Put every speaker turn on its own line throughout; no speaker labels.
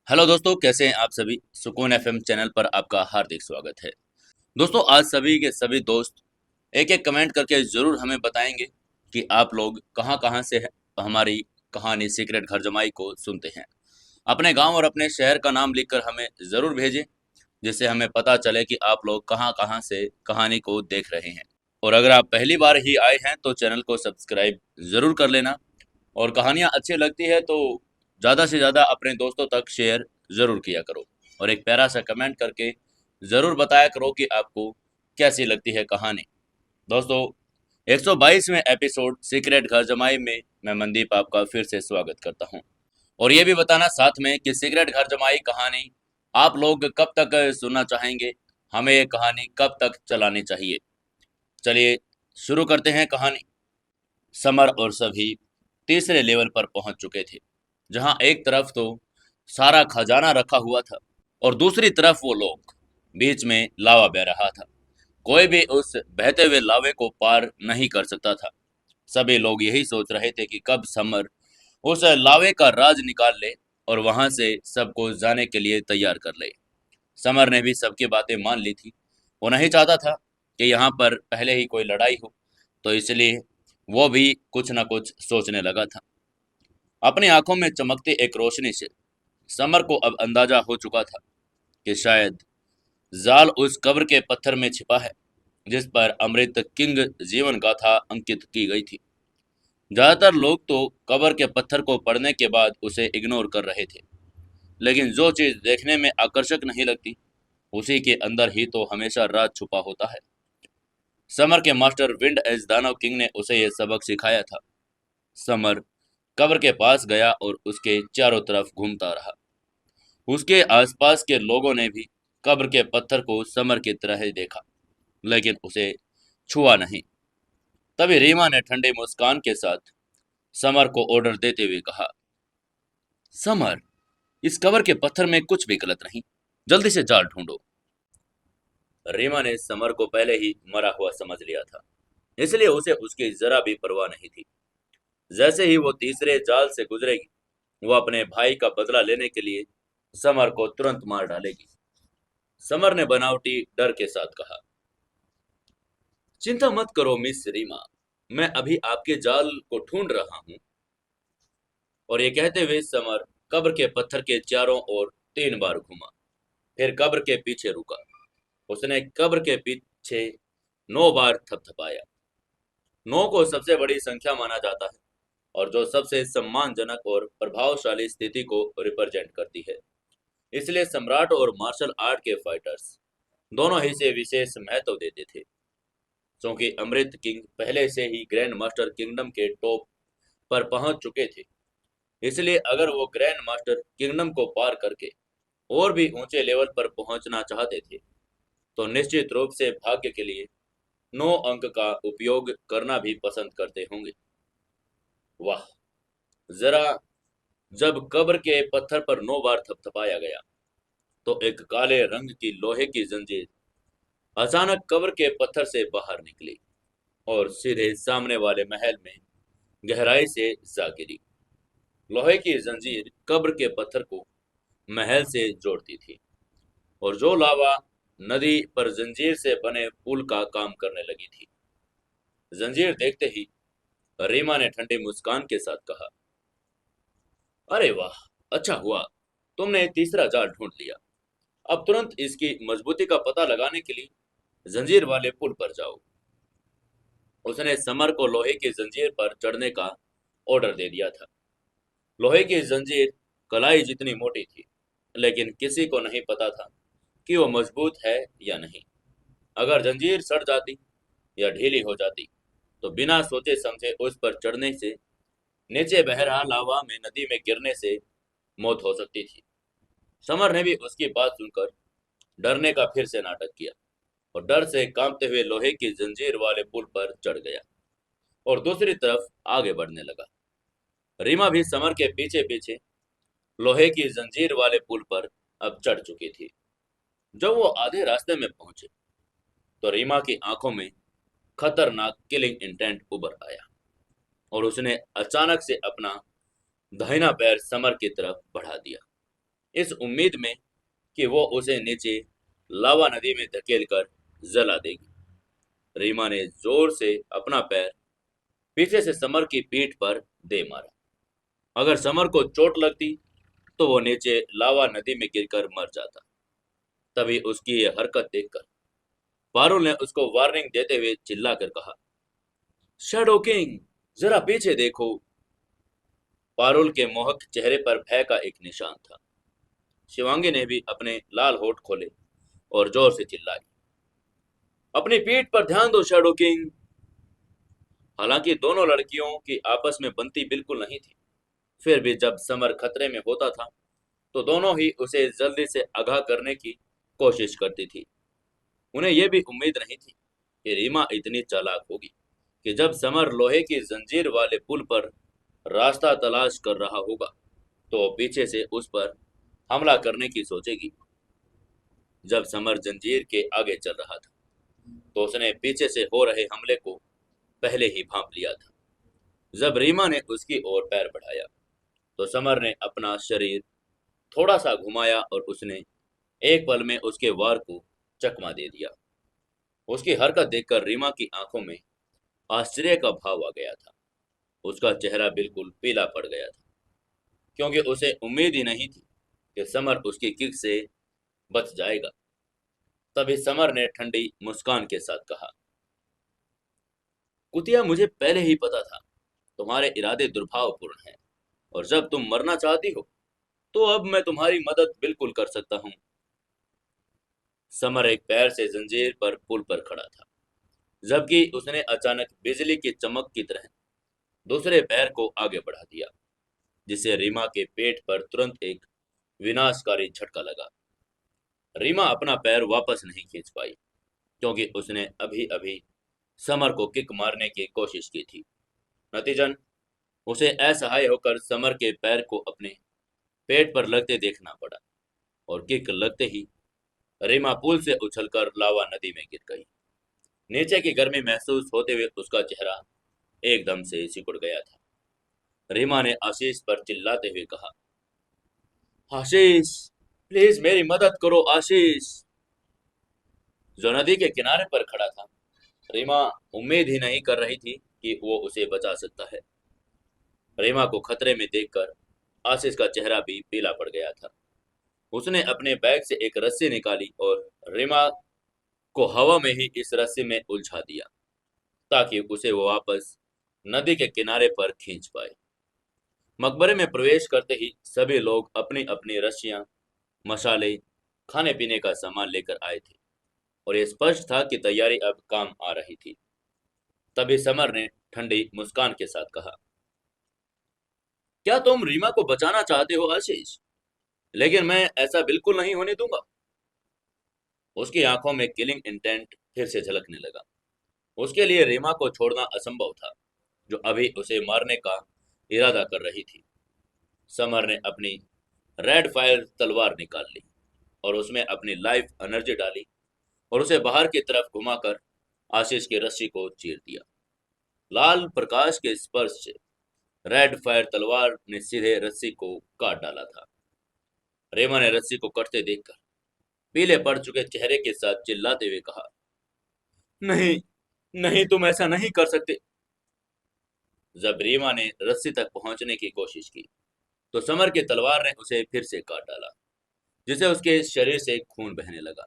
Hello दोस्तों, कैसे हैं आप सभी। सुकून एफएम चैनल पर आपका हार्दिक स्वागत है। दोस्तों, आज सभी के सभी दोस्त एक एक कमेंट करके ज़रूर हमें बताएंगे कि आप लोग कहाँ कहाँ से हमारी कहानी सीक्रेट घर जमाई को सुनते हैं। अपने गांव और अपने शहर का नाम लिखकर हमें ज़रूर भेजें, जिससे हमें पता चले कि आप लोग कहाँ कहाँ से कहानी को देख रहे हैं। और अगर आप पहली बार ही आए हैं तो चैनल को सब्सक्राइब ज़रूर कर लेना। और कहानियाँ अच्छी लगती है तो ज़्यादा से ज़्यादा अपने दोस्तों तक शेयर ज़रूर किया करो। और एक प्यारा सा कमेंट करके ज़रूर बताया करो कि आपको कैसी लगती है कहानी। दोस्तों, 122वें एपिसोड सीक्रेट घर जमाई में मैं मनदीप आपका फिर से स्वागत करता हूं। और ये भी बताना साथ में कि सीक्रेट घर जमाई कहानी आप लोग कब तक सुनना चाहेंगे, हमें ये कहानी कब तक चलानी चाहिए। चलिए शुरू करते हैं कहानी। समर और सभी तीसरे लेवल पर पहुंच चुके थे, जहां एक तरफ तो सारा खजाना रखा हुआ था और दूसरी तरफ वो लोग। बीच में लावा बह रहा था। कोई भी उस बहते हुए लावे को पार नहीं कर सकता था। सभी लोग यही सोच रहे थे कि कब समर उस लावे का राज निकाल ले और वहां से सबको जाने के लिए तैयार कर ले। समर ने भी सबकी बातें मान ली थी। वो नहीं चाहता था कि यहाँ पर पहले ही कोई लड़ाई हो, तो इसलिए वो भी कुछ न कुछ सोचने लगा था। अपनी आंखों में चमकती एक रोशनी से समर को अब अंदाजा हो चुका था कि शायद जाल उस कब्र के पत्थर में छिपा है, जिस पर अमृत किंग जीवन गाथा अंकित की गई थी। ज्यादातर लोग तो कब्र के पत्थर को पढ़ने के बाद उसे इग्नोर कर रहे थे, लेकिन जो चीज देखने में आकर्षक नहीं लगती, उसी के अंदर ही तो हमेशा राज छुपा होता है। समर के मास्टर विंड एज दानव किंग ने उसे यह सबक सिखाया था। समर कब्र के पास गया और उसके चारों तरफ घूमता रहा। उसके आसपास के लोगों ने भी कब्र के पत्थर को समर की तरह ही देखा, लेकिन उसे छुआ नहीं। तभी रीमा ने ठंडी मुस्कान के साथ समर को ऑर्डर देते हुए कहा, समर, इस कब्र के पत्थर में कुछ भी गलत नहीं, जल्दी से जाल ढूंढो। रीमा ने समर को पहले ही मरा हुआ समझ लिया था, इसलिए उसे उसकी जरा भी परवाह नहीं थी। जैसे ही वो तीसरे जाल से गुजरेगी, वो अपने भाई का बदला लेने के लिए समर को तुरंत मार डालेगी। समर ने बनावटी डर के साथ कहा, चिंता मत करो मिस रीमा, मैं अभी आपके जाल को ढूंढ रहा हूँ। और ये कहते हुए समर कब्र के पत्थर के चारों ओर 3 बार घूमा, फिर कब्र के पीछे रुका। उसने कब्र के पीछे 9 बार थपथपाया। 9 को सबसे बड़ी संख्या माना जाता है और जो सबसे सम्मानजनक और प्रभावशाली स्थिति को रिप्रेजेंट करती है। इसलिए सम्राट और मार्शल आर्ट के फाइटर्स दोनों ही से विशेष महत्व देते थे। क्योंकि अमृत किंग पहले से ही ग्रैंड मास्टर किंगडम के टॉप पर पहुंच चुके थे, इसलिए अगर वो ग्रैंड मास्टर किंगडम को पार करके और भी ऊंचे लेवल पर पहुंचना चाहते थे, तो निश्चित रूप से भाग्य के लिए 9 अंक का उपयोग करना भी पसंद करते होंगे। वाह, जरा, जब कब्र के पत्थर पर 9 बार थपथपाया गया, तो एक काले रंग की लोहे की जंजीर अचानक कब्र के पत्थर से बाहर निकली और सीधे सामने वाले महल में गहराई से जा गिरी। लोहे की जंजीर कब्र के पत्थर को महल से जोड़ती थी और जो लावा नदी पर जंजीर से बने पुल का काम करने लगी थी। जंजीर देखते ही रीमा ने ठंडी मुस्कान के साथ कहा, अरे वाह, अच्छा हुआ तुमने तीसरा जाल ढूंढ लिया। अब तुरंत इसकी मजबूती का पता लगाने के लिए जंजीर वाले पुल पर जाओ। उसने समर को लोहे की जंजीर पर चढ़ने का ऑर्डर दे दिया था। लोहे की जंजीर कलाई जितनी मोटी थी, लेकिन किसी को नहीं पता था कि वो मजबूत है या नहीं। अगर जंजीर सड़ जाती या ढीली हो जाती, तो बिना सोचे समझे उस पर चढ़ने से, नीचे बह रहा लावा में नदी में गिरने से मौत हो सकती थी। समर ने भी उसकी बात सुनकर डरने का फिर से नाटक किया और डर से कांपते हुए लोहे की जंजीर वाले पुल पर चढ़ गया और दूसरी तरफ आगे बढ़ने लगा। रीमा भी समर के पीछे पीछे लोहे की जंजीर वाले पुल पर अब चढ़ चुकी थी। जब वो आधे रास्ते में पहुंचे, तो रीमा की आंखों में खतरनाक किलिंग इंटेंट उभर आया और उसने अचानक से अपना दाहिना पैर समर की तरफ बढ़ा दिया। इस उम्मीद में कि वो उसे नीचे लावा नदी में धकेल कर जला देगी। रीमा ने जोर से अपना पैर पीछे से समर की पीठ पर दे मारा। अगर समर को चोट लगती तो वो नीचे लावा नदी में गिरकर मर जाता। तभी उसकी ये हरकत देखकर पारुल ने उसको वार्निंग देते हुए चिल्लाकर कहा, शैडो किंग, जरा पीछे देखो। पारुल के मोहक चेहरे पर भय का एक निशान था। शिवांगी ने भी अपने लाल होठ खोले और जोर से चिल्लाई, अपनी पीठ पर ध्यान दो शैडो किंग। हालांकि दोनों लड़कियों की आपस में बनती बिल्कुल नहीं थी, फिर भी जब समर खतरे में होता था तो दोनों ही उसे जल्दी से आगाह करने की कोशिश करती थी। उन्हें यह भी उम्मीद नहीं थी कि रीमा इतनी चालाक होगी कि जब समर लोहे की जंजीर वाले पुल पर रास्ता तलाश कर रहा होगा तो वो पीछे से उस पर हमला करने की सोचेगी। जब समर जंजीर के आगे चल रहा था तो उसने पीछे से हो रहे हमले को पहले ही भांप लिया था। जब रीमा ने उसकी ओर पैर बढ़ाया तो समर ने अपना शरीर थोड़ा सा घुमाया और उसने एक पल में उसके वार को चकमा दे दिया। उसकी हरकत देखकर रीमा की आंखों में आश्चर्य का भाव आ गया था। उसका चेहरा बिल्कुल पीला पड़ गया था, क्योंकि उसे उम्मीद ही नहीं थी कि समर उसकी किक से बच जाएगा। तभी समर ने ठंडी मुस्कान के साथ कहा, कुतिया, मुझे पहले ही पता था तुम्हारे इरादे दुर्भावपूर्ण हैं, और जब तुम मरना चाहती हो तो अब मैं तुम्हारी मदद बिल्कुल कर सकता हूँ। समर एक पैर से जंजीर पर पुल पर खड़ा था, जबकि उसने अचानक बिजली की चमक की तरह दूसरे पैर को आगे बढ़ा दिया, जिससे रीमा के पेट पर तुरंत एक विनाशकारी झटका लगा। रीमा अपना पैर वापस नहीं खींच पाई, क्योंकि उसने अभी अभी समर को किक मारने की कोशिश की थी। नतीजन उसे असहाय होकर समर के पैर को अपने पेट पर लगते देखना पड़ा, और किक लगते ही रीमा पुल से उछलकर लावा नदी में गिर गई। नीचे की गर्मी महसूस होते हुए उसका चेहरा एकदम से सिकुड़ गया था। रीमा ने आशीष पर चिल्लाते हुए कहा, आशीष, प्लीज मेरी मदद करो आशीष। जो नदी के किनारे पर खड़ा था, रीमा उम्मीद ही नहीं कर रही थी कि वो उसे बचा सकता है। रीमा को खतरे में देखकर आशीष का चेहरा भी पीला पड़ गया था। उसने अपने बैग से एक रस्सी निकाली और रीमा को हवा में ही इस रस्सी में उलझा दिया, ताकि उसे वो वापस नदी के किनारे पर खींच पाए। मकबरे में प्रवेश करते ही सभी लोग अपनी अपनी रस्सियां, मसाले, खाने पीने का सामान लेकर आए थे, और यह स्पष्ट था कि तैयारी अब काम आ रही थी। तभी समर ने ठंडी मुस्कान के साथ कहा, क्या तुम रीमा को बचाना चाहते हो आशीष? लेकिन मैं ऐसा बिल्कुल नहीं होने दूंगा। उसकी आंखों में किलिंग इंटेंट फिर से झलकने लगा। उसके लिए रीमा को छोड़ना असंभव था, जो अभी उसे मारने का इरादा कर रही थी। समर ने अपनी रेड फायर तलवार निकाल ली और उसमें अपनी लाइफ एनर्जी डाली और उसे बाहर की तरफ घुमाकर आशीष की रस्सी को चीर दिया। लाल प्रकाश के स्पर्श से रेड फायर तलवार ने सीधे रस्सी को काट डाला था। रीमा ने रस्सी को कटते देखकर पीले पड़ चुके चेहरे के साथ चिल्लाते हुए कहा, नहीं, नहीं, तुम ऐसा नहीं कर सकते। जब रीमा ने रस्सी तक पहुंचने की कोशिश की तो समर की तलवार ने उसे फिर से काट डाला, जिससे उसके शरीर से खून बहने लगा।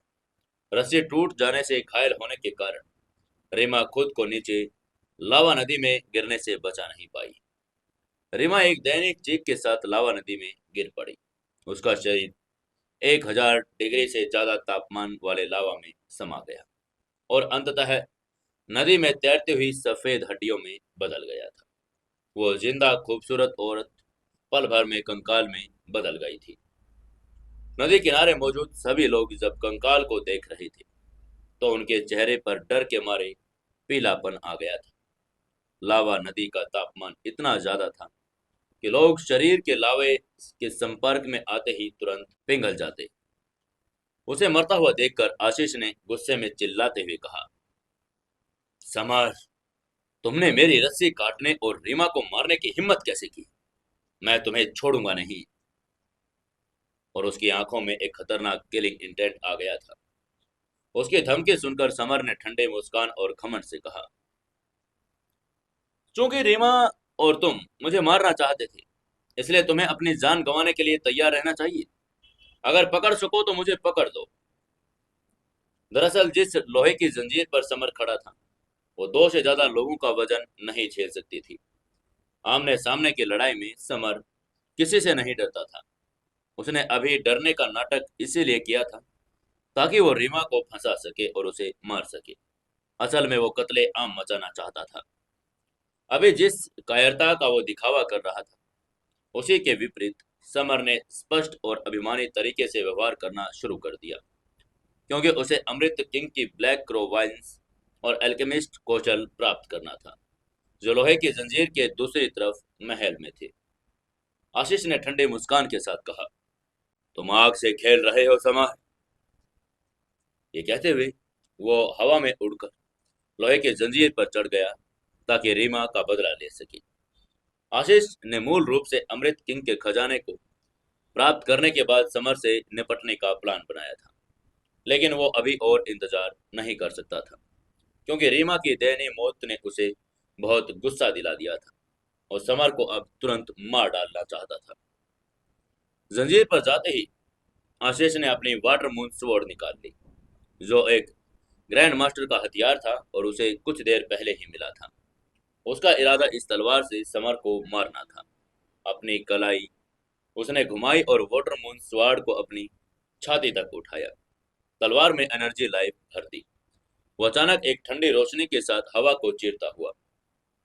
रस्सी टूट जाने से घायल होने के कारण रीमा खुद को नीचे लावा नदी में गिरने से बचा नहीं पाई। रीमा एक दैनिक चीख के साथ लावा नदी में गिर पड़ी। उसका शरीर 1000 डिग्री से ज्यादा तापमान वाले लावा में समा गया और अंततः नदी में तैरती हुई सफेद हड्डियों में बदल गया था। वो जिंदा खूबसूरत औरत पल भर में कंकाल में बदल गई थी। नदी किनारे मौजूद सभी लोग जब कंकाल को देख रहे थे तो उनके चेहरे पर डर के मारे पीलापन आ गया था। लावा नदी का तापमान इतना ज्यादा था कि लोग शरीर के लावे के संपर्क में आते ही तुरंत पिघल जाते। उसे मरता हुआ देखकर आशीष ने गुस्से में चिल्लाते हुए कहा, समर, तुमने मेरी रस्सी काटने और रीमा को मारने की हिम्मत कैसे की? मैं तुम्हें छोड़ूंगा नहीं। और उसकी आंखों में एक खतरनाक किलिंग इंटेंट आ गया था। उसकी धमकी सुनकर समर ने ठंडे मुस्कान और घमंड से कहा, चूंकि रीमा और तुम मुझे मारना चाहते थे, इसलिए तुम्हें अपनी जान गंवाने के लिए तैयार रहना चाहिए। अगर पकड़ सको तो मुझे पकड़ दो। दरअसल जिस लोहे की जंजीर पर समर खड़ा था, वो 2 से ज्यादा लोगों का वजन नहीं झेल सकती थी। आमने सामने की लड़ाई में समर किसी से नहीं डरता था। उसने अभी डरने का नाटक इसीलिए किया था ताकि वो रीमा को फंसा सके और उसे मार सके। असल में वो कत्ले आम मचाना चाहता था। अभी जिस कायरता का वो दिखावा कर रहा था, उसी के विपरीत समर ने स्पष्ट और अभिमानी तरीके से व्यवहार करना शुरू कर दिया, क्योंकि उसे अमृत किंग की ब्लैक क्रो वाइन्स और एल्केमिस्ट कौशल प्राप्त करना था, जो लोहे की जंजीर के दूसरी तरफ महल में थे। आशीष ने ठंडे मुस्कान के साथ कहा, तुम आग से खेल रहे हो समर। ये कहते हुए वो हवा में उड़कर लोहे की जंजीर पर चढ़ गया ताकि रीमा का बदला ले सके। आशीष ने मूल रूप से अमृत किंग के खजाने को प्राप्त करने के बाद समर से निपटने का प्लान बनाया था, लेकिन वो अभी और इंतजार नहीं कर सकता था, क्योंकि रीमा की दयनीय मौत ने उसे बहुत गुस्सा दिला दिया था और समर को अब तुरंत मार डालना चाहता था। जंजीर पर जाते ही आशीष ने अपनी वाटर मून स्वॉर्ड निकाल ली, जो एक ग्रैंड मास्टर का हथियार था और उसे कुछ देर पहले ही मिला था। उसका इरादा इस तलवार से समर को मारना था। अपनी कलाई उसने घुमाई और वाटर मून स्वॉर्ड को अपनी छाती तक उठाया। तलवार में एनर्जी लाइफ भर दी। वो अचानक एक ठंडी रोशनी के साथ हवा को चीरता हुआ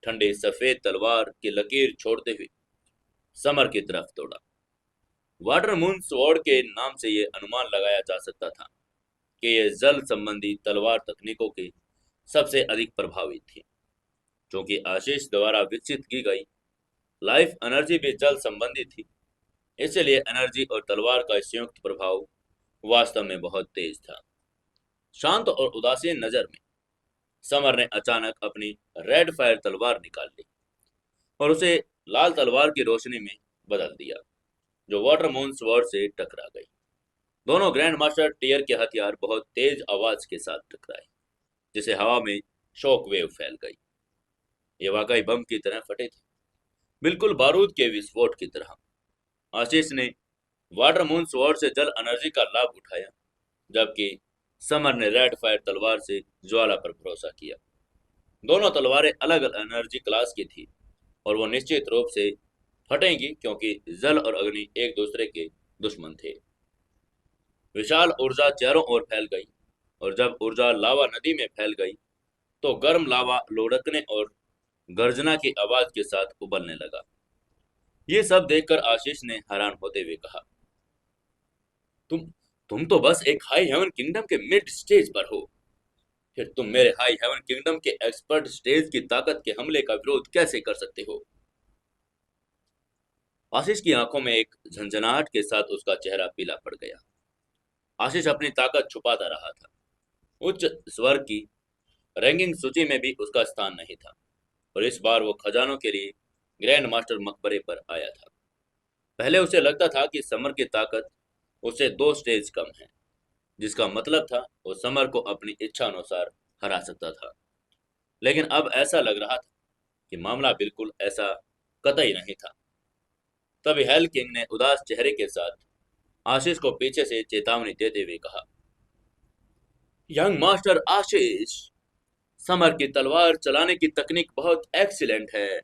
ठंडी सफेद तलवार की लकीर छोड़ते हुए समर की तरफ दौड़ा। वाटर मून स्वॉर्ड के नाम से यह अनुमान लगाया जा सकता था कि यह जल संबंधी तलवार तकनीकों की सबसे अधिक प्रभावी थी। क्योंकि आशीष द्वारा विकसित की गई लाइफ एनर्जी भी जल संबंधी थी, इसलिए एनर्जी और तलवार का संयुक्त प्रभाव वास्तव में बहुत तेज था। शांत और उदासीन नजर में समर ने अचानक अपनी रेड फायर तलवार निकाल ली और उसे लाल तलवार की रोशनी में बदल दिया, जो वाटर मून स्वॉर्ड से टकरा गई। दोनों ग्रैंड मास्टर टीयर के हथियार बहुत तेज आवाज के साथ टकराए, जिसे हवा में शॉक वेव फैल गई। ये वाकई बम की तरह फटे थे, बिल्कुल बारूद के विस्फोट की तरह। आशीष ने वाटर मून स्वॉर्ड से जल एनर्जी का लाभ उठाया, जबकि समर ने रेड फायर तलवार से ज्वाला पर भरोसा किया। दोनों तलवारें अलग अलग एनर्जी क्लास की थी और वो निश्चित रूप से फटेंगी, क्योंकि जल और अग्नि एक दूसरे के दुश्मन थे। विशाल ऊर्जा चारों ओर फैल गई और जब ऊर्जा लावा नदी में फैल गई तो गर्म लावा लुढ़कने और गर्जना की आवाज के साथ उबलने लगा। ये सब देखकर आशीष ने हैरान होते हुए कहा, तुम तुम तो बस एक हाई हेवन किंगडम के मिड स्टेज पर हो, फिर तुम मेरे हाई हेवन किंगडम के एक्सपर्ट स्टेज की ताकत के हमले का विरोध कैसे कर सकते हो? आशीष की आंखों में एक झंझनाहट के साथ उसका चेहरा पीला पड़ गया। आशीष अपनी ताकत छुपाता रहा था। उच्च स्वर की रैंकिंग सूची में भी उसका स्थान नहीं था और इस बार वो खजानों के लिए ग्रैंड मास्टर मकबरे पर आया था। पहले उसे लगता था कि समर की ताकत उससे 2 स्टेज कम है, जिसका मतलब था वो समर को अपनी इच्छा अनुसार हरा सकता था। लेकिन अब ऐसा लग रहा था कि मामला बिल्कुल ऐसा कतई नहीं था। तभी हेल किंग ने उदास चेहरे के साथ आशीष को पीछे से चेतावनी देते हुए कहा, यंग मास्टर आशीष, समर की तलवार चलाने की तकनीक बहुत एक्सीलेंट है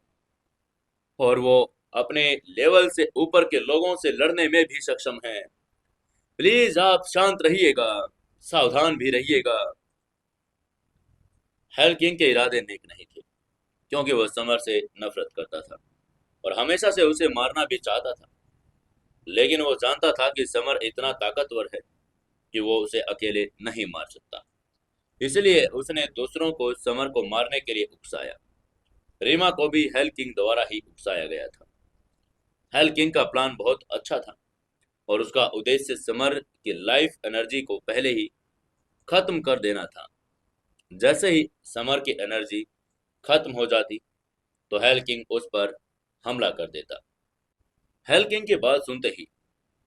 और वो अपने लेवल से ऊपर के लोगों से लड़ने में भी सक्षम है। प्लीज आप शांत रहिएगा, सावधान भी रहिएगा। हेल किंग के इरादे नेक नहीं थे, क्योंकि वह समर से नफरत करता था और हमेशा से उसे मारना भी चाहता था। लेकिन वो जानता था कि समर इतना ताकतवर है कि वो उसे अकेले नहीं मार सकता। इसलिए उसने दूसरों को समर को मारने के लिए उकसाया। रीमा को भी हेल किंग द्वारा ही उकसाया गया था। हेल किंग का प्लान बहुत अच्छा था और उसका उद्देश्य समर की लाइफ एनर्जी को पहले ही खत्म कर देना था। जैसे ही समर की एनर्जी खत्म हो जाती तो हेल किंग उस पर हमला कर देता। हेल किंग की बात सुनते ही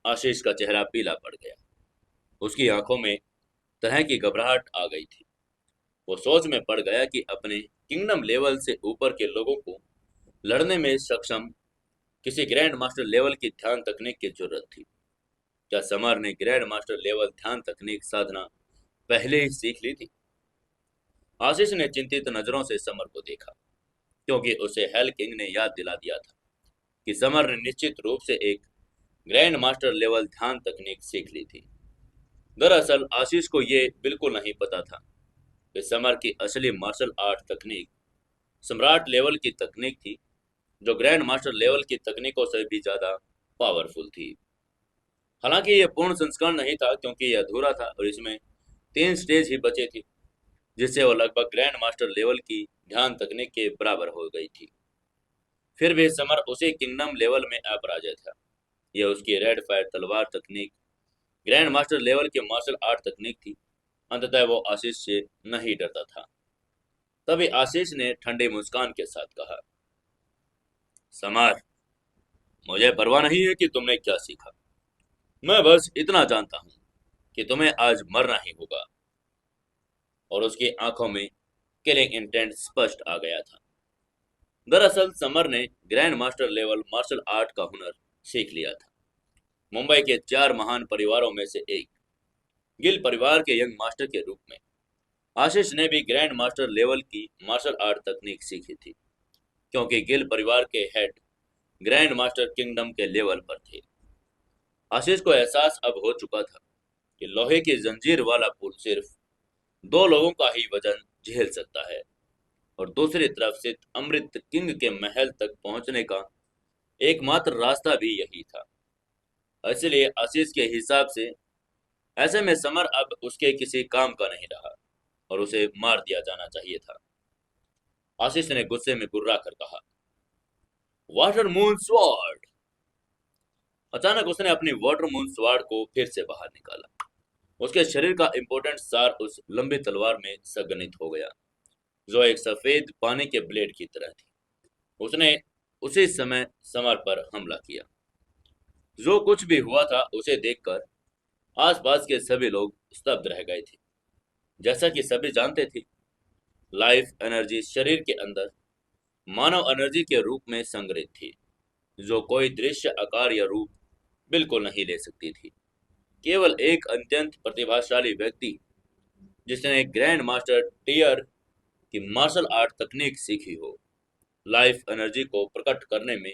आशीष का चेहरा पीला पड़ गया। उसकी आंखों में तरह की घबराहट आ गई थी। वो सोच में पड़ गया कि अपने किंगडम लेवल से ऊपर के लोगों को लड़ने में सक्षम किसी ग्रैंड मास्टर लेवल की ध्यान तकनीक की जरूरत थी। क्या समर ने ग्रैंड मास्टर लेवल ध्यान तकनीक साधना पहले ही सीख ली थी? आशीष ने चिंतित नजरों से समर को देखा, क्योंकि उसे हेल किंग ने याद दिला दिया था कि समर ने निश्चित रूप से एक ग्रैंड मास्टर लेवल ध्यान तकनीक सीख ली थी। दरअसल आशीष को यह बिल्कुल नहीं पता था कि समर की असली मार्शल आर्ट तकनीक सम्राट लेवल की तकनीक थी, जो ग्रैंड मास्टर लेवल की तकनीकों से भी ज्यादा पावरफुल थी। हालांकि यह पूर्ण संस्करण नहीं था, क्योंकि यह अधूरा था और इसमें 3 स्टेज ही बचे थे, जिससे वो लगभग ग्रैंड मास्टर लेवल की ध्यान तकनीक के बराबर हो गई थी। फिर भी समर उसी किंगडम लेवल में अपराजय था। यह उसकी रेड फायर तलवार तकनीक ग्रैंड मास्टर लेवल की मार्शल आर्ट तकनीक थी। अंततः वो आशीष से नहीं डरता था। तभी आशीष ने ठंडी मुस्कान के साथ कहा, समर, मुझे परवाह नहीं है कि तुमने क्या सीखा। मैं बस इतना जानता हूं कि तुम्हें आज मरना ही होगा। और उसकी आंखों में किलिंग इंटेंट स्पष्ट आ गया था। दरअसल समर ने grand master level martial art का हुनर सीख लिया था। मुंबई के 4 महान परिवारों में से एक गिल परिवार के यंग मास्टर के रूप में आशीष ने भी ग्रैंड मास्टर लेवल की मार्शल आर्ट तकनीक सीखी थी, क्योंकि गिल परिवार के हेड ग्रैंड मास्टर किंगडम के लेवल पर थे। आशीष को एहसास अब हो चुका था कि लोहे की जंजीर वाला पुल सिर्फ 2 लोगों का ही वजन झेल सकता है, और दूसरी तरफ से अमृत किंग के महल तक पहुंचने का एकमात्र रास्ता भी यही था। इसलिए आशीष के हिसाब से ऐसे में समर अब उसके किसी काम का नहीं रहा और उसे मार दिया जाना चाहिए था। आशीष ने गुस्से में गुर्रा कर कहा, वाटर मून स्वॉर्ड। अचानक उसने अपनी वाटर मून स्वॉर्ड को फिर से बाहर निकाला। उसके शरीर का इंपोर्टेंट सार उस लंबी तलवार में संघनित हो गया, जो एक सफेद पानी के ब्लेड की तरह थी। उसने उसी समय समर पर हमला किया। जो कुछ भी हुआ था उसे देखकर आसपास के सभी लोग स्तब्ध रह गए थे। जैसा कि सभी जानते थे, लाइफ एनर्जी शरीर के अंदर मानव एनर्जी के रूप में संग्रहित थी, जो कोई दृश्य आकार या रूप बिल्कुल नहीं ले सकती थी। केवल एक अत्यंत प्रतिभाशाली व्यक्ति जिसने ग्रैंड मास्टर टियर की मार्शल आर्ट तकनीक सीखी हो, लाइफ एनर्जी को प्रकट करने में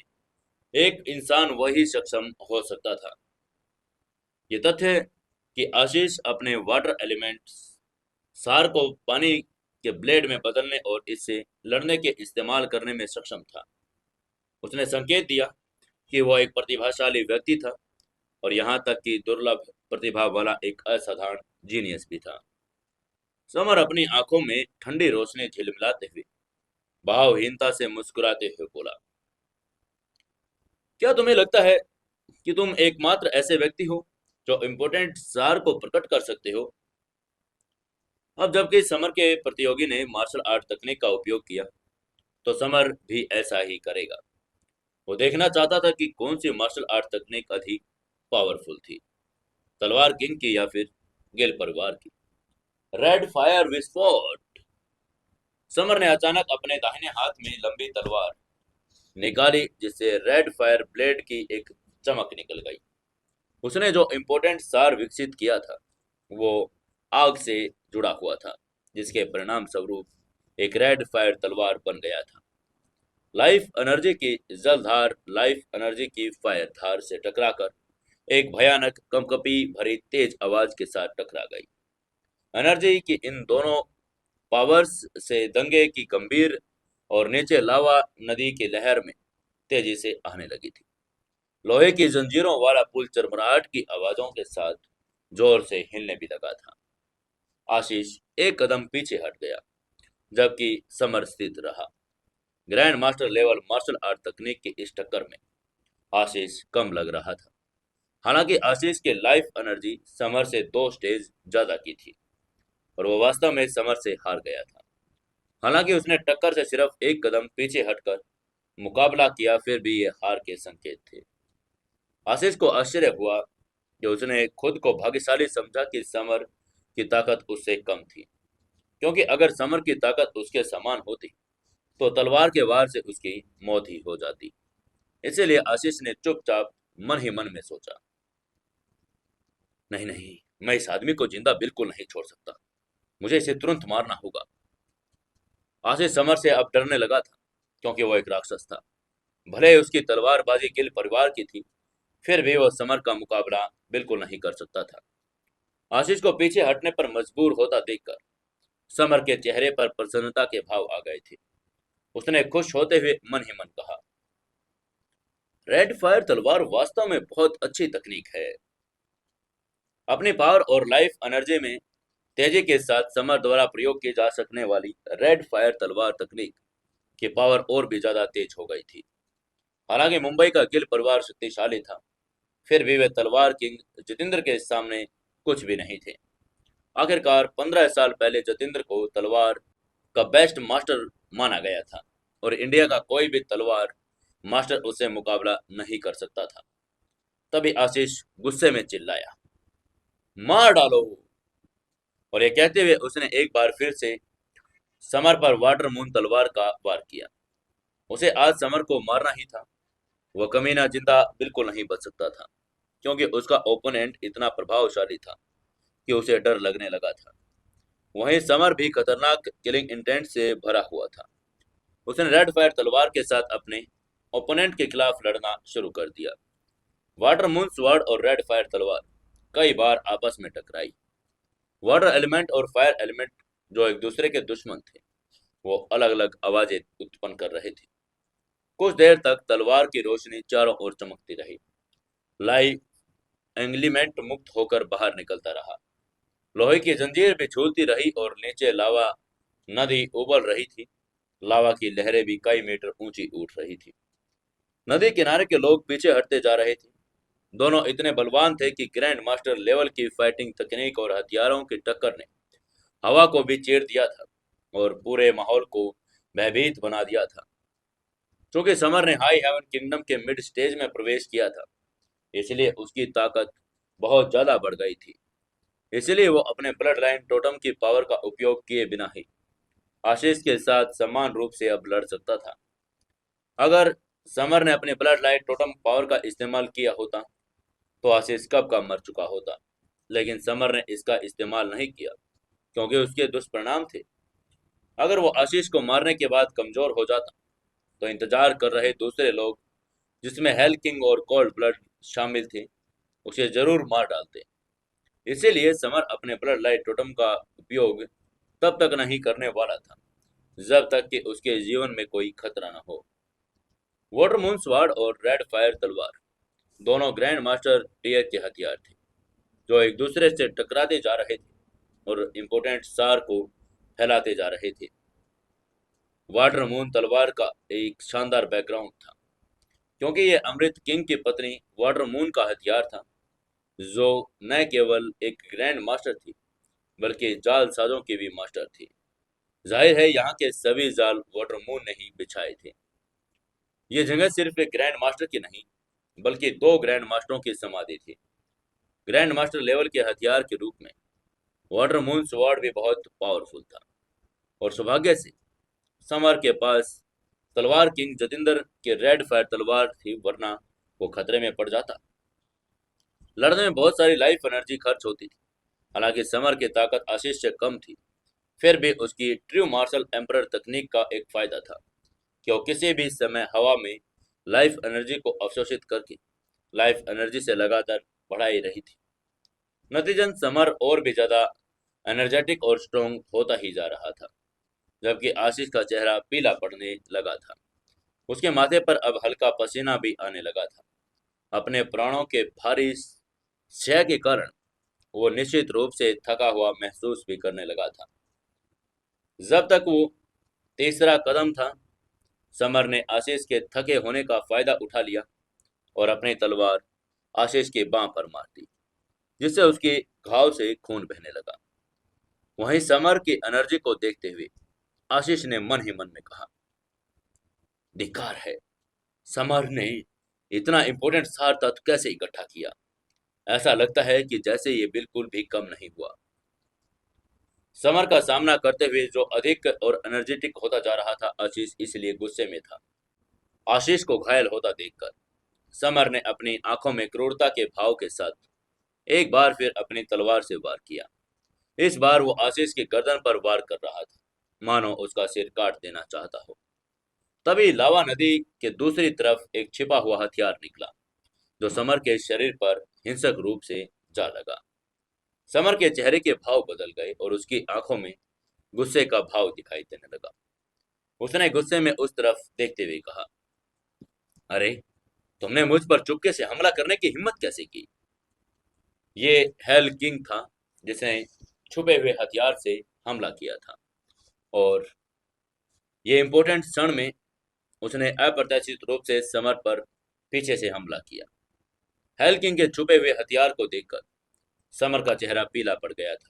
एक इंसान वही सक्षम हो सकता था। ये तथ्य कि आशीष अपने वाटर एलिमेंट सार को पानी के ब्लेड में बदलने और इससे लड़ने के इस्तेमाल करने में सक्षम था, उसने संकेत दिया कि वह एक प्रतिभाशाली व्यक्ति था, और यहाँ तक कि दुर्लभ प्रतिभा वाला एक असाधारण जीनियस भी था। समर अपनी आंखों में ठंडी रोशनी झिलमिलाते हुए भावहीनता से मुस्कुराते हुए बोला, क्या तुम्हें लगता है कि तुम एकमात्र ऐसे व्यक्ति हो जो इम्पोर्टेंट सार को प्रकट कर सकते हो? अब जबकि समर के प्रतियोगी ने मार्शल आर्ट तकनीक का उपयोग किया, तो समर भी ऐसा ही करेगा। वो देखना चाहता था कि कौन सी मार्शल आर्ट तकनीक अधिक पावरफुल थी, तलवार किंग की या फिर गिल परिवार की। रेड फायर विस्फोट। समर ने अचानक अपने दाहिने हाथ में लंबी तलवार निकाली, जिससे रेड फायर ब्लेड की एक चमक निकल गई। उसने जो इम्पोर्टेंट सार विकसित किया था वो आग से जुड़ा हुआ था, जिसके परिणाम स्वरूप एक रेड फायर तलवार बन गया था। लाइफ एनर्जी की जलधार लाइफ एनर्जी की फायर धार से टकराकर एक भयानक कंपकपी भरी तेज आवाज के साथ टकरा गई। एनर्जी की इन दोनों पावर्स से दंगे की गंभीर और नीचे लावा नदी की लहर में तेजी से आने लगी थी। लोहे की जंजीरों वाला पुल चरमराहट की आवाजों के साथ जोर से हिलने भी लगा था। आशीष एक कदम पीछे हट गया, जबकि समर स्थित रहा। Grand master level martial art तकनीक की इस टक्कर में आशीष कम लग रहा था। हालांकि आशीष के लाइफ एनर्जी समर से 2 स्टेज ज्यादा की थी, और वो वास्तव में समर से हार गया था। हालांकि उसने टक्कर से सिर्फ एक कदम पीछे हटकर मुकाबला किया, फिर भी ये हार के संकेत थे। आशीष को आश्चर्य हुआ कि उसने खुद को भाग्यशाली समझा कि समर की ताकत उससे कम थी, क्योंकि अगर समर की ताकत उसके समान होती तो तलवार के वार से उसकी मौत ही हो जाती। इसीलिए आशीष ने चुपचाप मन ही मन में सोचा, नहीं नहीं, मैं इस आदमी को जिंदा बिल्कुल नहीं छोड़ सकता, मुझे इसे तुरंत मारना होगा। आशीष समर से अब डरने लगा था, क्योंकि वो एक राक्षस था। भले ही उसकी तलवारबाजी गिल परिवार की थी, फिर भी वह समर का मुकाबला बिल्कुल नहीं कर सकता था। आशीष को पीछे हटने पर मजबूर होता देखकर समर के चेहरे पर प्रसन्नता के भाव आ गए थे। उसने खुश होते हुए मन ही मन कहा, रेड फायर तलवार वास्तव में बहुत अच्छी तकनीक है। अपनी पावर और लाइफ एनर्जी में तेजी के साथ समर द्वारा प्रयोग की जा सकने वाली रेड फायर तलवार तकनीक की पावर और भी ज्यादा तेज हो गई थी। हालांकि मुंबई का गिल परिवार शक्तिशाली था, फिर भी वे तलवार किंग जितेंद्र के सामने कुछ भी नहीं थे। आखिरकार 15 साल पहले जितेंद्र को तलवार का बेस्ट मास्टर माना गया था, और इंडिया का कोई भी तलवार मास्टर उससे मुकाबला नहीं कर सकता था। तभी आशीष गुस्से में चिल्लाया, मार डालो। और ये कहते हुए उसने एक बार फिर से समर पर वाटर मून तलवार का वार किया। उसे आज समर को मारना ही था। वह कमीना जिंदा बिल्कुल नहीं बच सकता था, क्योंकि उसका ओपोनेंट इतना प्रभावशाली था कि उसे डर लगने लगा था। वहीं समर भी खतरनाक किलिंग इंटेंट से भरा हुआ था। उसने रेड फायर तलवार के साथ अपने ओपोनेंट के खिलाफ लड़ना शुरू कर दिया। वाटर मून स्वॉर्ड और रेड फायर तलवार कई बार आपस में टकराई। वाटर एलिमेंट और फायर एलिमेंट, जो एक दूसरे के दुश्मन थे, वो अलग अलग आवाजें उत्पन्न कर रहे थे। कुछ देर तक तलवार की रोशनी चारों ओर चमकती रही। लाइव एंग्लीमेंट मुक्त होकर बाहर निकलता रहा। लोहे की जंजीर भी झूलती रही और नीचे लावा नदी उबल रही थी। लावा की लहरें भी कई मीटर ऊंची उठ रही थी। नदी किनारे के लोग पीछे हटते जा रहे थे। दोनों इतने बलवान थे कि ग्रैंड मास्टर लेवल की फाइटिंग तकनीक और हथियारों की टक्कर ने हवा को भी चीर दिया था और पूरे माहौल को भयभीत बना दिया था। चूंकि समर ने हाई हेवन किंगडम के मिड स्टेज में प्रवेश किया था, इसलिए उसकी ताकत बहुत ज्यादा बढ़ गई थी। इसलिए वो अपने ब्लड लाइन टोटम की पावर का उपयोग किए बिना ही आशीष के साथ समान रूप से अब लड़ सकता था। अगर समर ने अपने ब्लड लाइन टोटम पावर का इस्तेमाल किया होता तो आशीष कब का मर चुका होता। लेकिन समर ने इसका इस्तेमाल नहीं किया, क्योंकि उसके दुष्परिणाम थे। अगर वो आशीष को मारने के बाद कमजोर हो जाता तो इंतजार कर रहे दूसरे लोग, जिसमें हेल किंग और कोल्ड ब्लड शामिल थे, उसे जरूर मार डालते। इसीलिए समर अपने ब्लड लाइट टोटम का उपयोग तब तक नहीं करने वाला था जब तक कि उसके जीवन में कोई खतरा न हो। वाटर मून स्वार्ड और रेड फायर तलवार दोनों ग्रैंड मास्टर टीयर के हथियार थे, जो एक दूसरे से टकराते जा रहे थे और इम्पोर्टेंट सार को फैलाते जा रहे थे। वाटर मून तलवार का एक शानदार बैकग्राउंड था, क्योंकि यह अमृत किंग की पत्नी वाटर मून का हथियार था, जो न केवल एक ग्रैंड मास्टर थी बल्कि जालसाजों की भी मास्टर थी। जाहिर है यहाँ के सभी जाल वाटर मून ने ही बिछाए थे। ये जगह सिर्फ एक ग्रैंड मास्टर की नहीं, बल्कि दो ग्रैंड मास्टरों की समाधि थी। ग्रैंड मास्टर लेवल के हथियार के रूप में वाटर मून स्वॉर्ड भी बहुत पावरफुल था, और सौभाग्य से समर के पास तलवार किंग जतिंदर के रेड फायर तलवार थी, वरना वो खतरे में पड़ जाता। लड़ने में बहुत सारी लाइफ एनर्जी खर्च होती थी। हालांकि समर की ताकत आशीष से कम थी, फिर भी उसकी ट्रू मार्शल एम्परर तकनीक का एक फायदा था कि वो किसी भी समय हवा में लाइफ एनर्जी को अवशोषित करके लाइफ एनर्जी से लगातार बढ़ाई रही थी। नतीजन समर और भी ज्यादा एनर्जेटिक और स्ट्रॉन्ग होता ही जा रहा था, जबकि आशीष का चेहरा पीला पड़ने लगा था। उसके माथे पर अब हल्का पसीना भी आने लगा था। अपने प्राणों के भारी क्षय के कारण वो निश्चित रूप से थका हुआ महसूस भी करने लगा था। जब तक वो तीसरा कदम था, समर ने आशीष के थके होने का फायदा उठा लिया और अपनी तलवार आशीष की बांह पर मार दी, जिससे उसके घाव से खून बहने लगा। वहीं समर की एनर्जी को देखते हुए आशीष ने मन ही मन में कहा, धिक्कार है, समर ने इतना इंपॉर्टेंट सार तत्व कैसे इकट्ठा किया। ऐसा लगता है कि जैसे ये बिल्कुल भी कम नहीं हुआ। समर का सामना करते हुए जो अधिक और एनर्जेटिक होता जा रहा था, आशीष इसलिए गुस्से में था। आशीष को घायल होता देखकर समर ने अपनी आंखों में क्रूरता के भाव के साथ एक बार फिर अपनी तलवार से वार किया। इस बार वो आशीष की गर्दन पर वार कर रहा था, मानो उसका सिर काट देना चाहता हो। तभी लावा नदी के दूसरी तरफ एक छिपा हुआ हथियार निकला, जो समर के शरीर पर हिंसक रूप से जा लगा। समर के चेहरे के भाव बदल गए और उसकी आंखों में गुस्से का भाव दिखाई देने लगा। उसने गुस्से में उस तरफ देखते हुए कहा, अरे, तुमने मुझ पर चुपके से हमला करने की हिम्मत कैसे की? ये हेल किंग था, जिसने छुपे हुए हथियार से हमला किया था, और ये इम्पोर्टेंट क्षण में उसने अप्रत्याशित रूप से समर पर पीछे से हमला किया। हेल किंग के छुपे हुए हथियार को देखकर समर का चेहरा पीला पड़ गया था।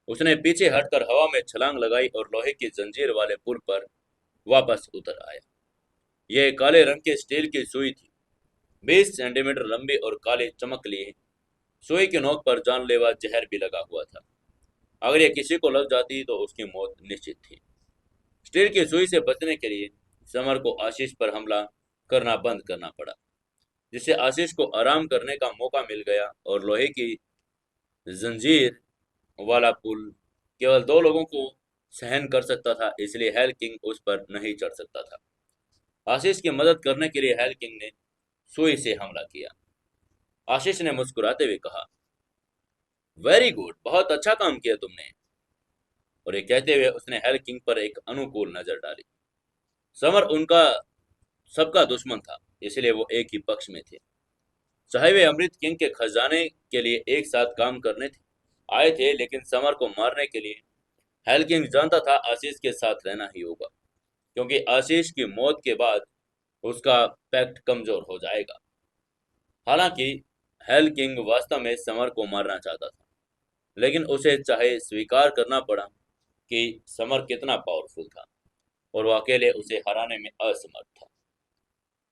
उसने पीछे हटकर हवा में छलांग लगाई और लोहे की जंजीर वाले पुल पर वापस उतर आया। यह काले रंग के स्टील की सुई थी, 20 सेंटीमीटर लंबी और काली चमक लिए। सुई की नोक पर जानलेवा जहर भी लगा हुआ था। अगर यह किसी को लग जाती तो उसकी मौत निश्चित थी। स्टील की सुई से बचने के लिए समर को आशीष पर हमला करना बंद करना पड़ा, जिससे आशीष को आराम करने का मौका मिल गया और लोहे की जंजीर वाला पुल केवल 2 लोगों को सहन कर सकता था, इसलिए हेल किंग उस पर नहीं चढ़ सकता था। आशीष की मदद करने के लिए हेल किंग ने सुई से हमला किया। आशीष ने मुस्कुराते हुए कहा, वेरी गुड, बहुत अच्छा काम किया तुमने। और ये कहते हुए उसने हेल किंग पर एक अनुकूल नजर डाली। समर उनका सबका दुश्मन था, इसलिए वो एक ही पक्ष में थे। चाहे वे अमृत किंग के खजाने के लिए एक साथ काम करने थे आए थे, लेकिन समर को मारने के लिए हेल किंग जानता था आशीष के साथ रहना ही होगा, क्योंकि आशीष की मौत के बाद उसका पैक्ट कमजोर हो जाएगा। हालांकि हेल किंग वास्तव में समर को मारना चाहता था, लेकिन उसे चाहे स्वीकार करना पड़ा कि समर कितना पावरफुल था और वो अकेले उसे हराने में असमर्थ था।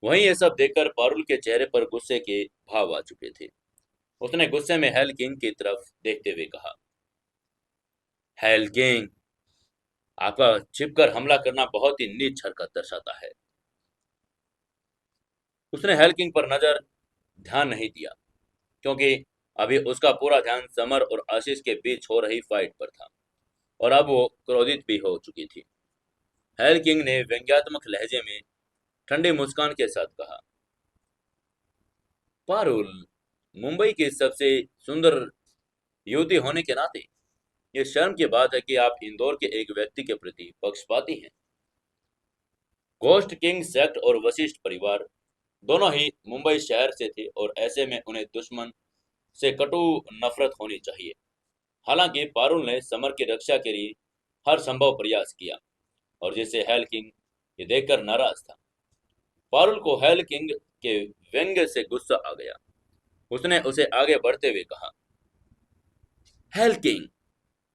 वहीं ये सब देखकर पारुल के चेहरे पर गुस्से के भाव आ चुके थे। उसने गुस्से में हेल किंग की तरफ देखते हुए कहा, हेल किंग, आपका छिपकर हमला करना बहुत ही नीच हरकत दर्शाता है। उसने हेल किंग पर नजर ध्यान नहीं दिया, क्योंकि अभी उसका पूरा ध्यान समर और आशीष के बीच हो रही फाइट पर था, और अब वो क्रोधित भी हो चुकी थी। हेल किंग ने व्यंग्यात्मक लहजे में ठंडी मुस्कान के साथ कहा, पारुल, मुंबई की सबसे सुंदर युवती होने के नाते ये शर्म की बात है कि आप इंदौर के एक व्यक्ति के प्रति पक्षपाती हैं। घोस्ट किंग सेक्ट और वशिष्ठ परिवार दोनों ही मुंबई शहर से थे, और ऐसे में उन्हें दुश्मन से कटु नफरत होनी चाहिए। हालांकि पारुल ने समर की रक्षा के लिए हर संभव प्रयास किया, और जिससे हेल किंग ये देखकर नाराज था। पारुल को हेल किंग के व्यंग्य से गुस्सा आ गया। उसने उसे आगे बढ़ते हुए कहा, हेल किंग,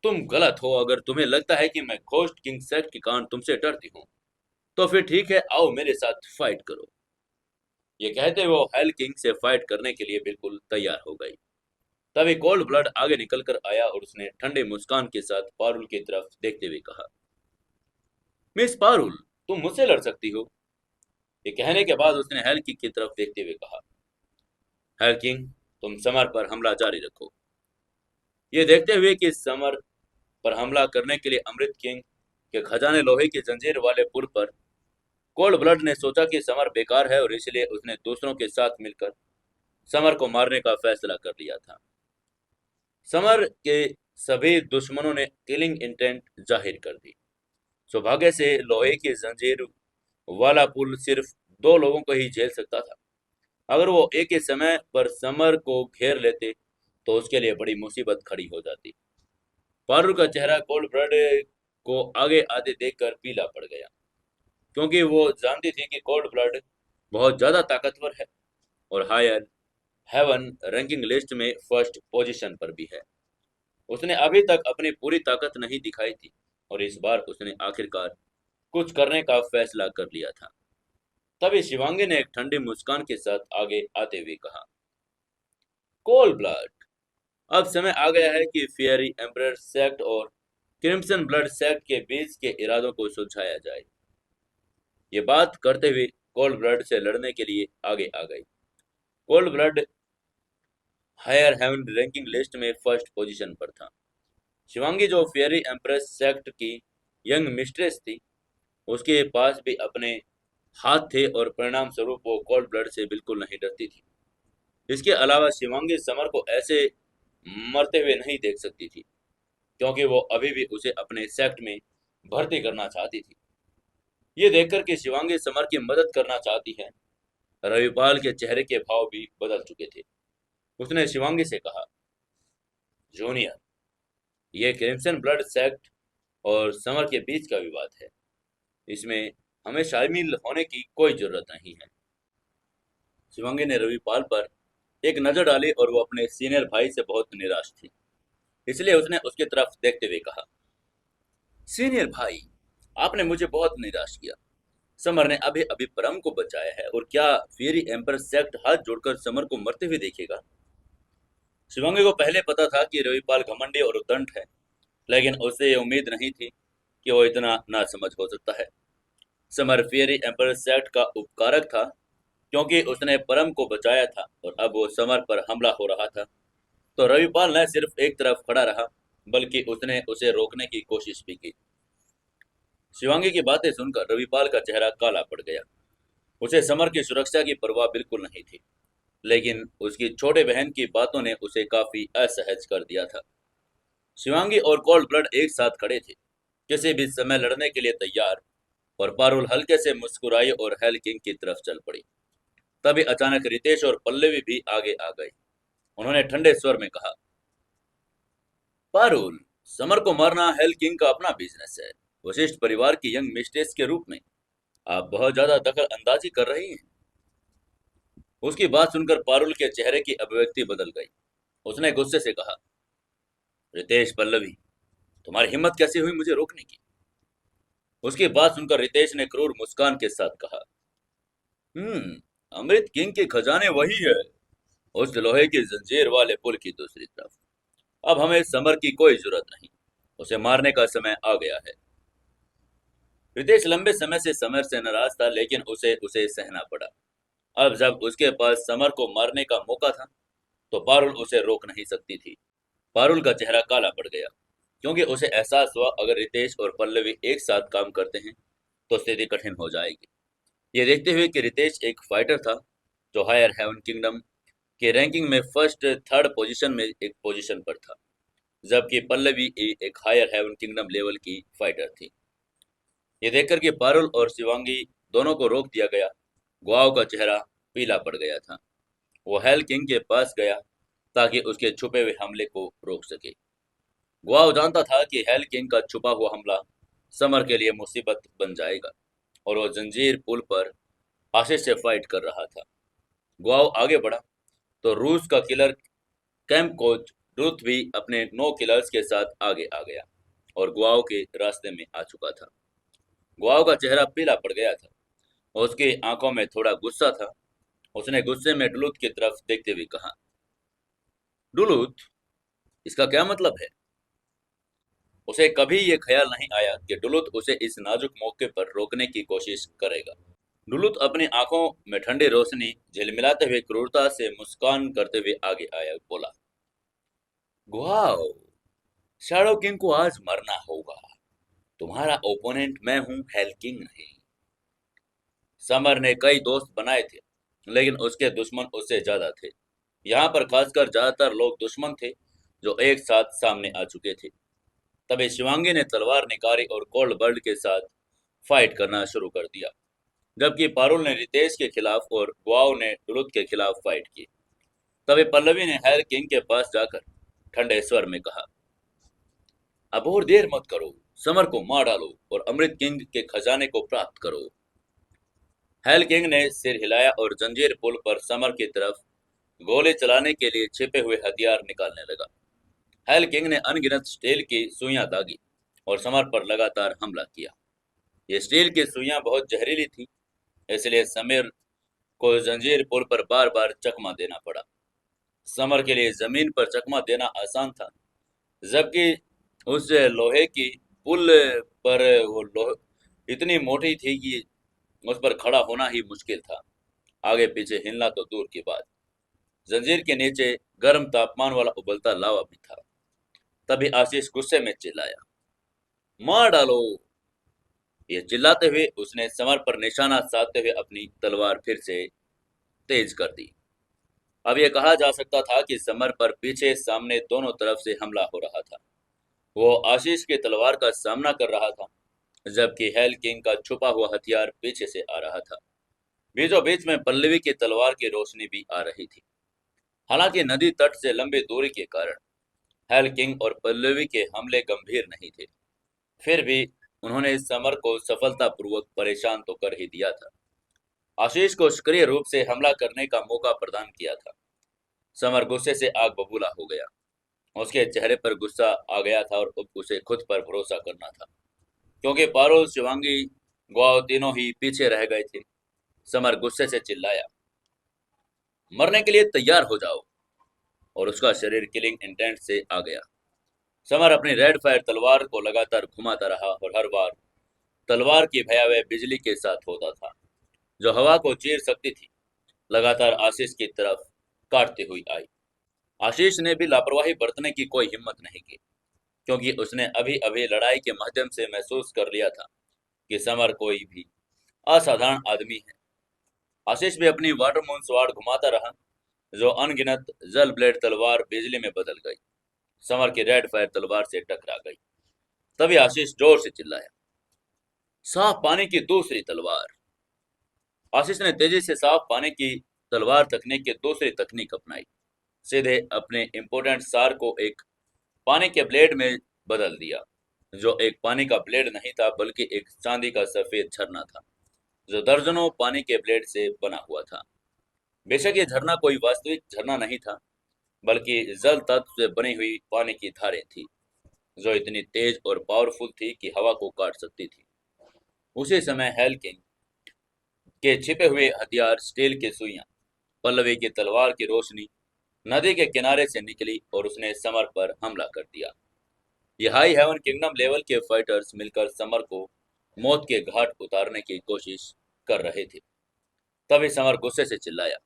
तुम गलत हो। अगर तुम्हें लगता है कि मैं घोस्ट किंग सेक्ट के कारण तुमसे डरती हूँ, तो फिर ठीक है, आओ मेरे साथ फाइट करो। ये कहते हुए वो हेल किंग से फाइट करने के लिए बिल्कुल तैयार हो गई। तभी कोल्ड ब्लड आगे निकल कर आया और उसने ठंडे मुस्कान के साथ पारुल की तरफ देखते हुए कहा, मिस पारुल, तुम मुझसे लड़ सकती हो। ये कहने के बाद उसने हेल किंग की तरफ देखते हुए कहा, हेल किंग, तुम समर पर हमला जारी रखो। ये देखते हुए कि समर पर हमला करने के लिए अमृत किंग के खजाने लोहे की जंजीर वाले पुल पर, कोल्ड ब्लड ने सोचा कि समर बेकार है, और इसलिए उसने दूसरों के साथ मिलकर समर को मारने का फैसला कर लिया था। समर के सभी दुश्मनों ने किलिंग इंटेंट जाहिर कर दी। सौभाग्य से लोहे की जंजीर वाला पुल सिर्फ 2 लोगों को ही झेल सकता था। अगर वो एक ही समय पर समर को घेर लेते तो उसके लिए बड़ी मुसीबत खड़ी हो जाती। पारुल का चेहरा कोल्ड ब्लड को आगे आते देखकर पीला पड़ गया, क्योंकि वो जानती थी कि कोल्ड ब्लड बहुत ज्यादा ताकतवर है और हायर हेवन रैंकिंग लिस्ट में फर्स्ट पोजीशन पर भी है। उसने अभी तक अपनी पूरी ताकत नहीं दिखाई थी, और इस बार उसने आखिरकार कुछ करने का फैसला कर लिया था। तभी शिवांगी ने एक ठंडी मुस्कान के साथ आगे आते हुए कहा, कोल्ड ब्लड। अब समय आ गया है कि फियरी एम्परर सेक्ट और क्रिम्सन ब्लड सेक्ट के बीच के इरादों को सुलझाया जाए। ये बात करते हुए कोल्ड ब्लड से लड़ने के लिए आगे आ गई। Cold blood higher heaven ranking list में फर्स्ट पोजीशन पर था। शिवांगी, जो फेयरी एम्प्रेस सेक्ट की यंग मिस्ट्रेस थी, उसके पास भी अपने हाथ थे और परिणाम स्वरूप वो कोल्ड ब्लड से बिल्कुल नहीं डरती थी। इसके अलावा शिवांगी समर को ऐसे मरते हुए नहीं देख सकती थी, क्योंकि वो अभी भी उसे अपने सेक्ट में भर्ती करना चाहती थी। ये देखकर कि शिवांगी समर की मदद करना चाहती है, रविपाल के चेहरे के भाव भी बदल चुके थे। उसने शिवांगी से कहा, जूनियर, ये क्रिम्सन ब्लड सेक्ट और समर के बीच का विवाद है। इसमें हमें शामिल होने की कोई जरूरत नहीं है। शिवांगी ने रविपाल पर एक नजर डाली और वो अपने सीनियर भाई से बहुत निराश थी। इसलिए उसने उसकी तरफ देखते हुए कहा, सीनियर भाई, आपने मुझे बहुत निराश किया। समर ने अभी अभी परम को बचाया है, और क्या फेरी एम्पर सेक्ट हाथ जोड़कर समर को मरते हुए देखेगा? शिवांगी को पहले पता था कि रविपाल घमंडी और उद्दंड है, लेकिन उसे ये उम्मीद नहीं थी कि वो इतना नासमझ हो सकता है। समर फेरी एम्पर सेक्ट का उपकारक था, क्योंकि उसने परम को बचाया था, और अब वो समर पर हमला हो रहा था। तो रविपाल न सिर्फ एक तरफ खड़ा रहा, बल्कि उसने उसे रोकने की कोशिश भी की। शिवांगी की बातें सुनकर रविपाल का चेहरा काला पड़ गया। उसे समर की सुरक्षा की परवाह बिल्कुल नहीं थी, लेकिन उसकी छोटे बहन की बातों ने उसे काफी असहज कर दिया था। शिवांगी और कोल्ड ब्लड एक साथ खड़े थे, किसी भी समय लड़ने के लिए तैयार, और पारुल हल्के से मुस्कुराई और हेल किंग की तरफ चल पड़ी। तभी अचानक रितेश और पल्लवी भी आगे आ गए। उन्होंने ठंडे स्वर में कहा, पारुल, समर को मारना हेल किंग का अपना बिजनेस है। वशिष्ठ परिवार की यंग मिस्ट्रेस के रूप में आप बहुत ज्यादा दखल अंदाजी कर रही हैं। उसकी बात सुनकर पारुल के चेहरे की अभिव्यक्ति बदल गई। उसने गुस्से से कहा, रितेश, पल्लवी, तुम्हारी हिम्मत कैसे हुई मुझे रोकने की? उसकी बात सुनकर रितेश ने क्रूर मुस्कान के साथ कहा, अमृत किंग के खजाने वही है, उस लोहे की जंजीर वाले पुल की दूसरी तरफ। अब हमें समर की कोई जरूरत नहीं, उसे मारने का समय आ गया है। रितेश लंबे समय से समर से नाराज था, लेकिन उसे उसे सहना पड़ा। अब जब उसके पास समर को मारने का मौका था, तो पारुल उसे रोक नहीं सकती थी। पारुल का चेहरा काला पड़ गया, क्योंकि उसे एहसास हुआ अगर रितेश और पल्लवी एक साथ काम करते हैं तो स्थिति कठिन हो जाएगी। ये देखते हुए कि रितेश एक फाइटर था जो हायर हेवन किंगडम के रैंकिंग में फर्स्ट थर्ड पोजीशन में एक पोजीशन पर था, जबकि पल्लवी एक हायर हेवन किंगडम लेवल की फाइटर थी। ये देखकर कि पारुल और शिवांगी दोनों को रोक दिया गया, गुआओ का चेहरा पीला पड़ गया था। वो हेल किंग के पास गया ताकि उसके छुपे हुए हमले को रोक सके। गुआओ जानता था कि हेल किंग का छुपा हुआ हमला समर के लिए मुसीबत बन जाएगा, और वो जंजीर पुल पर आशीष से फाइट कर रहा था। गुआओ आगे बढ़ा तो रूस का किलर कैंप कोच रूथ भी अपने 9 किलर्स के साथ आगे आ गया, और गुआओ के रास्ते में आ चुका था। गुआओ का चेहरा पीला पड़ गया था, और उसकी आंखों में थोड़ा गुस्सा था। उसने गुस्से में डुलुथ की तरफ देखते हुए कहा, डुलुथ, इसका क्या मतलब है? उसे कभी ये ख्याल नहीं आया कि डुलुथ उसे इस नाजुक मौके पर रोकने की कोशिश करेगा। डुलुथ अपनी आंखों में ठंडी रोशनी झिलमिलाते हुए क्रूरता से मुस्कान करते हुए आगे आया, बोला, गुआओ, शैडो किंग को आज मरना होगा। तुम्हारा ओपोनेंट मैं हूं, हेल किंग नहीं। समर ने कई दोस्त बनाए थे, लेकिन उसके दुश्मन उससे ज्यादा थे। यहाँ पर खासकर ज्यादातर लोग दुश्मन थे जो एक साथ सामने आ चुके थे। तभी शिवांगी ने तलवार निकाली और कोल्ड ब्लड के साथ फाइट करना शुरू कर दिया, जबकि पारुल ने रितेश के खिलाफ और गुआओ ने डुलुथ के खिलाफ फाइट की। तभी पल्लवी ने हेल किंग के पास जाकर ठंडे स्वर में कहा, अब और देर मत करो, समर को मार डालो और अमृत किंग के खजाने को प्राप्त करो। हेल किंग ने सिर हिलाया और जंजीर पुल पर समर की तरफ गोली चलाने के लिए छिपे हुए हथियार निकालने लगा। हेल किंग ने अनगिनत स्टील की सुइयां दागी और समर पर लगातार हमला किया। ये स्टील की सुइयां बहुत जहरीली थी, इसलिए समीर को जंजीर पुल पर बार बार चकमा देना पड़ा। समर के लिए जमीन पर चकमा देना आसान था, जबकि उस लोहे की पुल पर वो लोह इतनी मोटी थी कि उस पर खड़ा होना ही मुश्किल था। आगे पीछे हिलना तो दूर की बात, जंजीर के नीचे गर्म तापमान वाला उबलता लावा भी था। तभी आशीष गुस्से में चिल्लाया, मार डालो। ये चिल्लाते हुए उसने समर पर निशाना साधते हुए अपनी तलवार फिर से तेज कर दी। अब यह कहा जा सकता था कि समर पर पीछे सामने दोनों तरफ से हमला हो रहा था। वो आशीष की तलवार का सामना कर रहा था, जबकि हेल किंग का छुपा हुआ हथियार पीछे से आ रहा था। बीचों बीच में पल्लवी की तलवार की रोशनी भी आ रही थी। हालांकि नदी तट से लंबी दूरी के कारण हेल किंग और पल्लवी के हमले गंभीर नहीं थे, फिर भी उन्होंने समर को सफलतापूर्वक परेशान तो कर ही दिया था। आशीष को सक्रिय रूप से हमला करने का मौका प्रदान किया था। समर गुस्से से आग बबूला हो गया। उसके चेहरे पर गुस्सा आ गया था और अब उसे खुद पर भरोसा करना था, क्योंकि पारुल, शिवांगी, ग्वाओ तीनों ही पीछे रह गए थे। समर गुस्से से चिल्लाया, मरने के लिए तैयार हो जाओ, और उसका शरीर किलिंग इंटेंट से आ गया। समर अपनी रेड फायर तलवार को लगातार घुमाता रहा और हर बार तलवार की भयावह बिजली के साथ होता था, जो हवा को चीर सकती थी, लगातार आशीष की तरफ काटती हुई आई। आशीष ने भी लापरवाही बरतने की कोई हिम्मत नहीं की, क्योंकि उसने अभी अभी लड़ाई के माध्यम से महसूस कर लिया था कि समर कोई भी असाधारण आदमी है। आशीष भी अपनी वाटर मून स्वॉर्ड घुमाता रहा, जो अनगिनत जल ब्लेड तलवार बिजली में बदल गई, समर की रेड फायर तलवार से टकरा गई। तभी आशीष जोर से चिल्लाया, साफ पानी की दूसरी तलवार। आशीष ने तेजी से साफ पानी की तलवार तकनीक की दूसरी तकनीक अपनाई। सीधे अपने इंपोर्टेंट सार को एक पानी के ब्लेड में बदल दिया, जो एक पानी का ब्लेड नहीं था बल्कि एक चांदी का सफेद झरना था, जो दर्जनों पानी के ब्लेड से बना हुआ था। बेशक ये झरना कोई वास्तविक झरना नहीं था, बल्कि जल तत्व से बनी हुई पानी की धारें थी, जो इतनी तेज और पावरफुल थी कि हवा को काट सकती थी। उसी समय हेल किंग के छिपे हुए हथियार स्टील की सुइयां, पल्लवी की तलवार की रोशनी नदी के किनारे से निकली और उसने समर पर हमला कर दिया। ये हाई हेवन किंगडम लेवल के फाइटर्स मिलकर समर को मौत के घाट उतारने की कोशिश कर रहे थे। तभी समर गुस्से से चिल्लाया,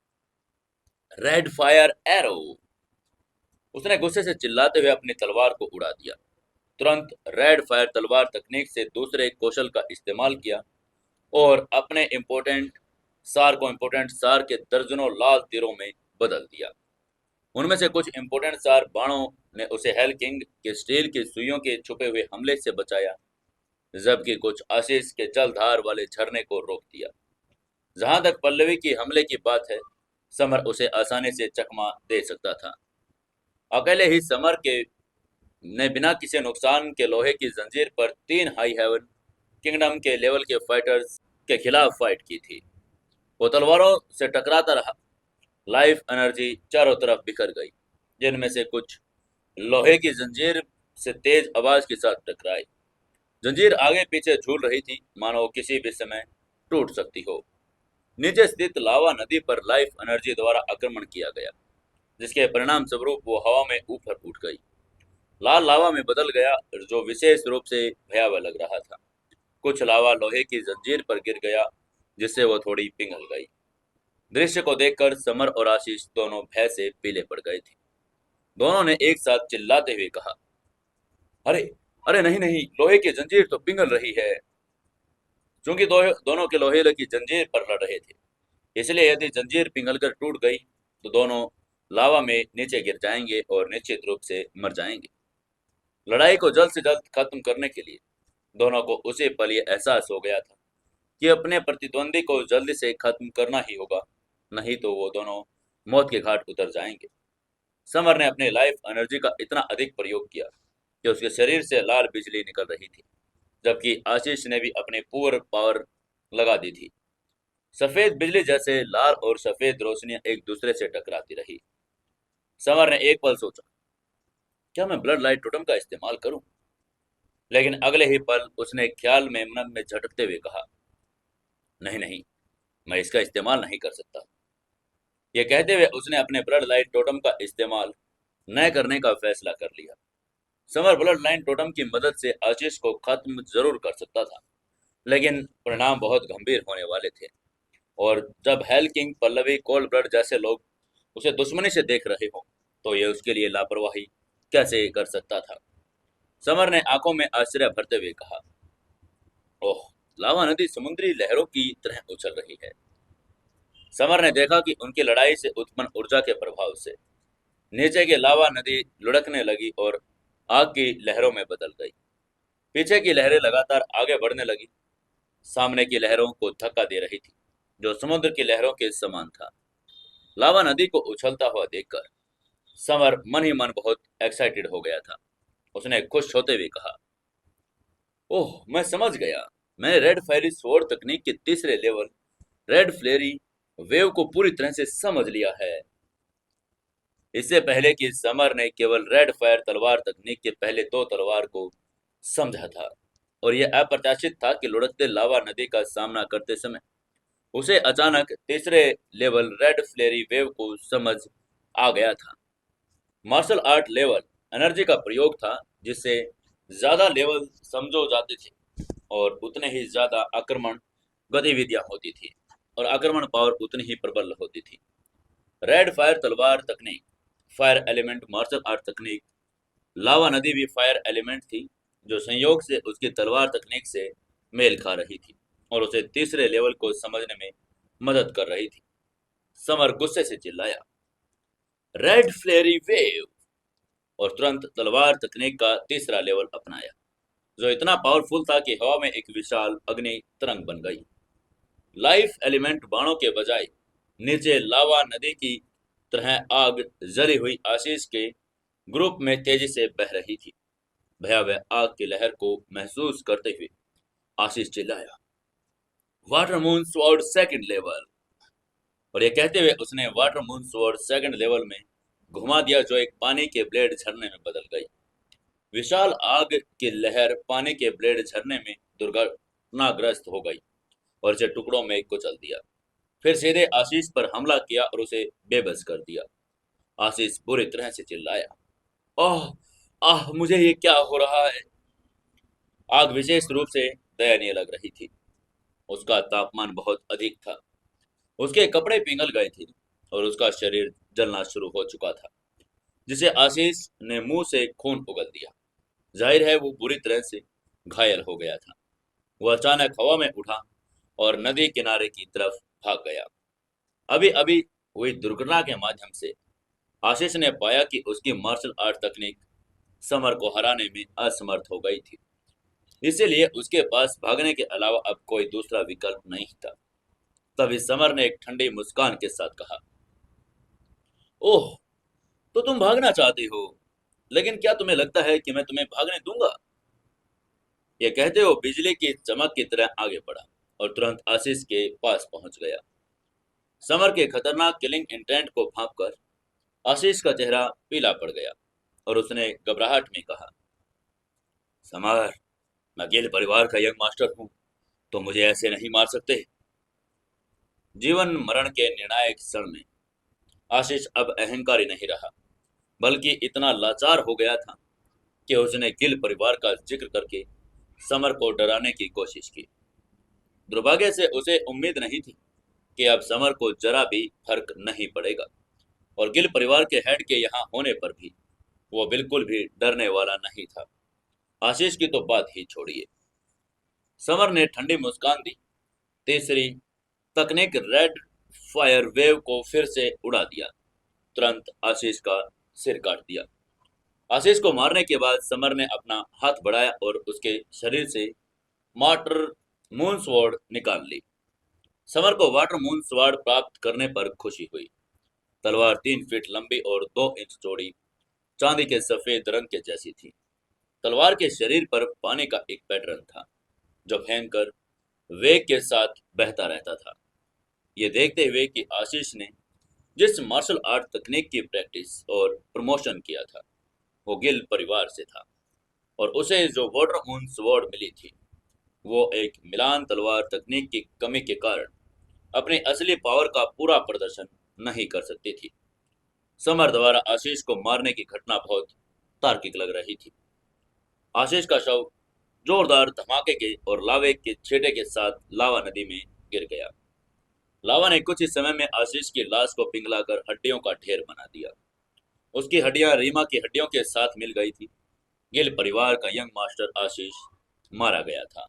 रेड फायर एरो। उसने गुस्से से चिल्लाते हुए अपनी तलवार को उड़ा दिया। तुरंत रेड फायर तलवार तकनीक से दूसरे कौशल का इस्तेमाल किया और अपने इम्पोर्टेंट सार के दर्जनों लाल तीरों में बदल दिया। उनमें से कुछ इम्पोर्टेंट सार बाणों ने उसे हेल किंग के स्टील की सुइयों के छुपे हुए हमले से बचाया, जबकि कुछ आशीष के जलधार वाले झरने को रोक दिया। जहां तक पल्लवी की हमले की बात है, समर उसे आसानी से चकमा दे सकता था। अकेले ही समर के ने बिना किसी नुकसान के लोहे की जंजीर पर 3 हाई हेवन किंगडम के लेवल के फाइटर्स के खिलाफ फाइट की थी। वो तलवारों से टकराता रहा। लाइफ एनर्जी चारों तरफ बिखर गई, जिनमें से कुछ लोहे की जंजीर से तेज आवाज के साथ टकराई। जंजीर आगे पीछे झूल रही थी, मानो किसी भी समय टूट सकती हो। नीचे स्थित लावा नदी पर लाइफ एनर्जी द्वारा आक्रमण किया गया, जिसके परिणाम स्वरूप वो हवा में ऊपर उठ गई, लाल लावा में बदल गया, जो विशेष रूप से भयावह लग रहा था। कुछ लावा लोहे की जंजीर पर गिर गया, जिससे वो थोड़ी पिघल गई। दृश्य को देखकर समर और आशीष दोनों भय से पीले पड़ गए थे। दोनों ने एक साथ चिल्लाते हुए कहा, अरे अरे नहीं नहीं, लोहे की जंजीर तो पिघल रही है। क्योंकि दोनों के लोहे की जंजीर पर लड़ रहे थे, इसलिए यदि जंजीर पिघलकर टूट गई तो दोनों लावा में नीचे गिर जाएंगे और निश्चित रूप से मर जाएंगे। लड़ाई को जल्द से जल्द खत्म करने के लिए दोनों को उसी पल ये एहसास हो गया था कि अपने प्रतिद्वंदी को जल्दी से खत्म करना ही होगा, नहीं तो वो दोनों मौत के घाट उतर जाएंगे। समर ने अपनी लाइफ एनर्जी का इतना अधिक प्रयोग किया कि उसके शरीर से लाल बिजली निकल रही थी, जबकि आशीष ने भी अपनी पूर्ण पावर लगा दी थी। सफेद बिजली जैसे लाल और सफेद रोशनियां एक दूसरे से टकराती रही। समर ने एक पल सोचा, क्या मैं ब्लड लाइट टोटम का इस्तेमाल करूं? लेकिन अगले ही पल उसने ख्याल में मन में झटकते हुए कहा, नहीं नहीं, मैं इसका इस्तेमाल नहीं कर सकता। ये कहते हुए उसने अपने ब्लड लाइन टोटम का इस्तेमाल न करने का फैसला कर लिया। समर ब्लड लाइन टोटम की मदद से आशीष को खत्म जरूर कर सकता था, लेकिन परिणाम बहुत गंभीर होने वाले थे। और जब hello king, Pallavi, cold blood जैसे लोग उसे दुश्मनी से देख रहे हो, तो ये उसके लिए लापरवाही कैसे कर सकता था। समर ने आंखों में आश्चर्य भरते हुए कहा, ओह, लावा नदी समुद्री लहरों की तरह उछल रही है। समर ने देखा कि उनकी लड़ाई से उत्पन्न ऊर्जा के प्रभाव से नीचे की लावा नदी लुढ़कने लगी और आग की लहरों में बदल गई। पीछे की लहरें लगातार आगे बढ़ने लगी, सामने की लहरों को धक्का दे रही थी, जो समुद्र की लहरों के समान था। लावा नदी को उछलता हुआ देखकर समर मन ही मन बहुत एक्साइटेड हो गया था। उसने खुश होते हुए कहा, ओह, मैं समझ गया। मैंने रेड फेरी स्वॉर्ड तकनीक के तीसरे लेवल रेड फ्लेरी वेव को पूरी तरह से समझ लिया है। इससे पहले कि समर ने केवल रेड फायर तलवार तकनीक के पहले दो तलवार को समझा था, और यह अप्रत्याशित था कि लुढ़कते लावा नदी का सामना करते समय उसे अचानक तीसरे लेवल रेड फ्लेरी वेव को समझ आ गया था। मार्शल आर्ट लेवल एनर्जी का प्रयोग था, जिससे ज्यादा लेवल समझो जाते थे और उतने ही ज्यादा आक्रमण गतिविधियां होती थी, और आक्रमण पावर उतनी ही प्रबल होती थी। रेड फायर तलवार तकनीक फायर एलिमेंट मार्शल आर्ट तकनीक, लावा नदी भी फायर एलिमेंट थी, जो संयोग से उसकी तलवार तकनीक से मेल खा रही थी और उसे तीसरे लेवल को समझने में मदद कर रही थी। समर गुस्से से चिल्लाया, रेड फ्लेरी वेव, और तुरंत तलवार तकनीक का तीसरा लेवल अपनाया, जो इतना पावरफुल था कि हवा में एक विशाल अग्नि तरंग बन गई। लाइफ एलिमेंट बाणों के बजाय नीचे लावा नदी की तरह आग जली हुई आशीष के ग्रुप में तेजी से बह रही थी। भयावह आग की लहर को महसूस करते हुए आशीष चिल्लाया, water moon sword second level, और ये कहते हुए उसने water moon sword second level में घुमा दिया, जो एक पानी के ब्लेड झरने में बदल गई। विशाल आग की लहर पानी के ब्लेड झरने में दुर्घटनाग्रस्त हो गई और इसे टुकड़ों में कुचल दिया। फिर सीधे आशीष पर हमला किया और उसे बेबस कर दिया। आशीष बुरी तरह से चिल्लाया, आह, आह, मुझे ये क्या हो रहा है। आग विशेष रूप से दयनीय लग रही थी। उसका तापमान बहुत अधिक था, उसके कपड़े पिघल गए थे और उसका शरीर जलना शुरू हो चुका था, जिसे आशीष ने मुंह से खून उगल दिया। जाहिर है वो बुरी तरह से घायल हो गया था। वह अचानक हवा में उठा और नदी किनारे की तरफ भाग गया। अभी अभी हुई दुर्घटना के माध्यम से आशीष ने पाया कि उसकी मार्शल आर्ट तकनीक समर को हराने में असमर्थ हो गई थी। इसीलिए उसके पास भागने के अलावा अब कोई दूसरा विकल्प नहीं था। तभी समर ने एक ठंडी मुस्कान के साथ कहा, ओह, तो तुम भागना चाहती हो, लेकिन क्या तुम्हें लगता है कि मैं तुम्हें भागने दूंगा। ये कहते हो बिजली की चमक की तरह आगे बढ़ा और तुरंत आशीष के पास पहुंच गया। समर के खतरनाक किलिंग इंटेंट को भांपकर आशीष का चेहरा पीला पड़ गया और उसने घबराहट में कहा, समर, मैं गिल परिवार का यंग मास्टर हूं, तो मुझे ऐसे नहीं मार सकते। जीवन मरण के निर्णायक क्षण में आशीष अब अहंकारी नहीं रहा, बल्कि इतना लाचार हो गया था कि उसने गिल परिवार का जिक्र करके समर को डराने की कोशिश की। दुर्भाग्य से उसे उम्मीद नहीं थी कि अब समर को जरा भी फर्क नहीं पड़ेगा, और गिल परिवार के हेड के यहाँ होने पर भी वो बिल्कुल भी डरने वाला नहीं था। आशीष की तो बात ही छोड़िए। समर ने ठंडी मुस्कान दी। तीसरी तकनीक रेड फायर वेव को फिर से उड़ा दिया, तुरंत आशीष का सिर काट दिया। आशीष को मारने के बाद समर ने अपना हाथ बढ़ाया और उसके शरीर से वाटर मून स्वॉर्ड निकाल ली। समर को वाटर मून स्वॉर्ड प्राप्त करने पर खुशी हुई। तलवार 3 फीट लंबी और 2 इंच चौड़ी, चांदी के सफेद रंग के जैसी थी। तलवार के शरीर पर पानी का एक पैटर्न था, जो भयंकर वेग के साथ बहता रहता था। ये देखते हुए कि आशीष ने जिस मार्शल आर्ट तकनीक की प्रैक्टिस और प्रमोशन किया था, वो गिल परिवार से था, और उसे जो वाटर मून स्वॉर्ड मिली थी, वो एक मिलान तलवार तकनीक की कमी के कारण अपनी असली पावर का पूरा प्रदर्शन नहीं कर सकती थी। समर द्वारा आशीष को मारने की घटना बहुत तार्किक लग रही थी। आशीष का शव जोरदार धमाके के और लावे के छींटे के साथ लावा नदी में गिर गया। लावा ने कुछ ही समय में आशीष की लाश को पिघलाकर हड्डियों का ढेर बना दिया। उसकी हड्डियां रीमा की हड्डियों के साथ मिल गई थी। गिल परिवार का यंग मास्टर आशीष मारा गया था।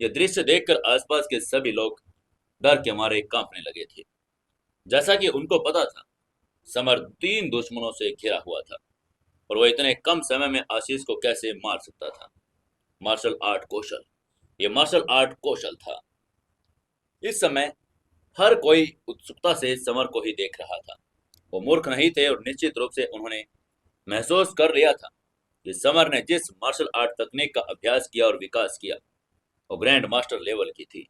यह दृश्य देखकर आसपास के सभी लोग डर के मारे कांपने लगे थे। जैसा कि उनको पता था, समर 3 दुश्मनों से घिरा हुआ था और वो इतने कम समय में आशीष को कैसे मार सकता था। मार्शल आर्ट कौशल, ये मार्शल आर्ट कौशल था। इस समय हर कोई उत्सुकता से समर को ही देख रहा था। वो मूर्ख नहीं थे और निश्चित रूप से उन्होंने महसूस कर लिया था कि समर ने जिस मार्शल आर्ट तकनीक का अभ्यास किया और विकास किया वो ग्रैंड मास्टर लेवल की थी।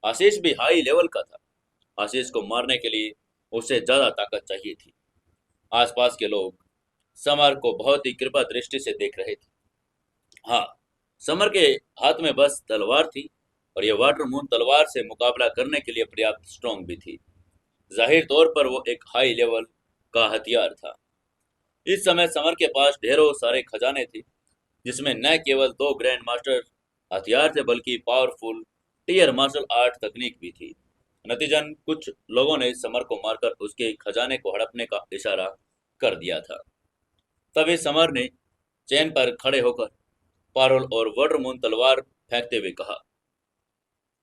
आशीष भी हाई लेवल का था। आशीष को मारने के लिए उसे ज्यादा ताकत चाहिए थी। आसपास के लोग समर को बहुत ही कृपा दृष्टि से देख रहे थे। हाँ, समर के हाथ में बस तलवार थी और यह वाटर मून तलवार से मुकाबला करने के लिए पर्याप्त स्ट्रॉन्ग भी थी। जाहिर तौर पर वो एक हाई लेवल का हथियार था। इस समय समर के पास ढेरों सारे खजाने थे, जिसमें न केवल 2 ग्रैंड मास्टर हथियार थे बल्कि पावरफुल टीयर मार्शल आर्ट तकनीक भी थी। नतीजन कुछ लोगों ने समर को मारकर उसके खजाने को हड़पने का इशारा कर दिया था। तभी समर ने चैन पर खड़े होकर पारुल और वाटरमून तलवार फेंकते हुए कहा,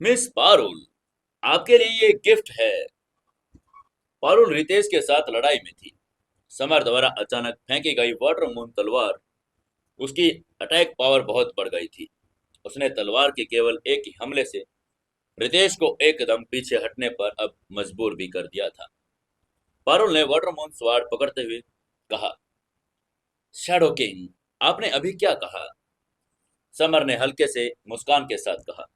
मिस पारुल, आपके लिए ये गिफ्ट है। पारुल रितेश के साथ लड़ाई में थी। समर द्वारा अचानक फेंकी गई वाटरमून तलवार, उसकी अटैक पावर बहुत बढ़ गई थी। उसने तलवार के केवल एक ही हमले से रितेश को एकदम पीछे हटने पर अब मजबूर भी कर दिया था। पारुल ने वाटरमून स्वार्ड पकड़ते हुए कहा, शैडो किंग, आपने अभी क्या कहा? समर ने हल्के से मुस्कान के साथ कहा,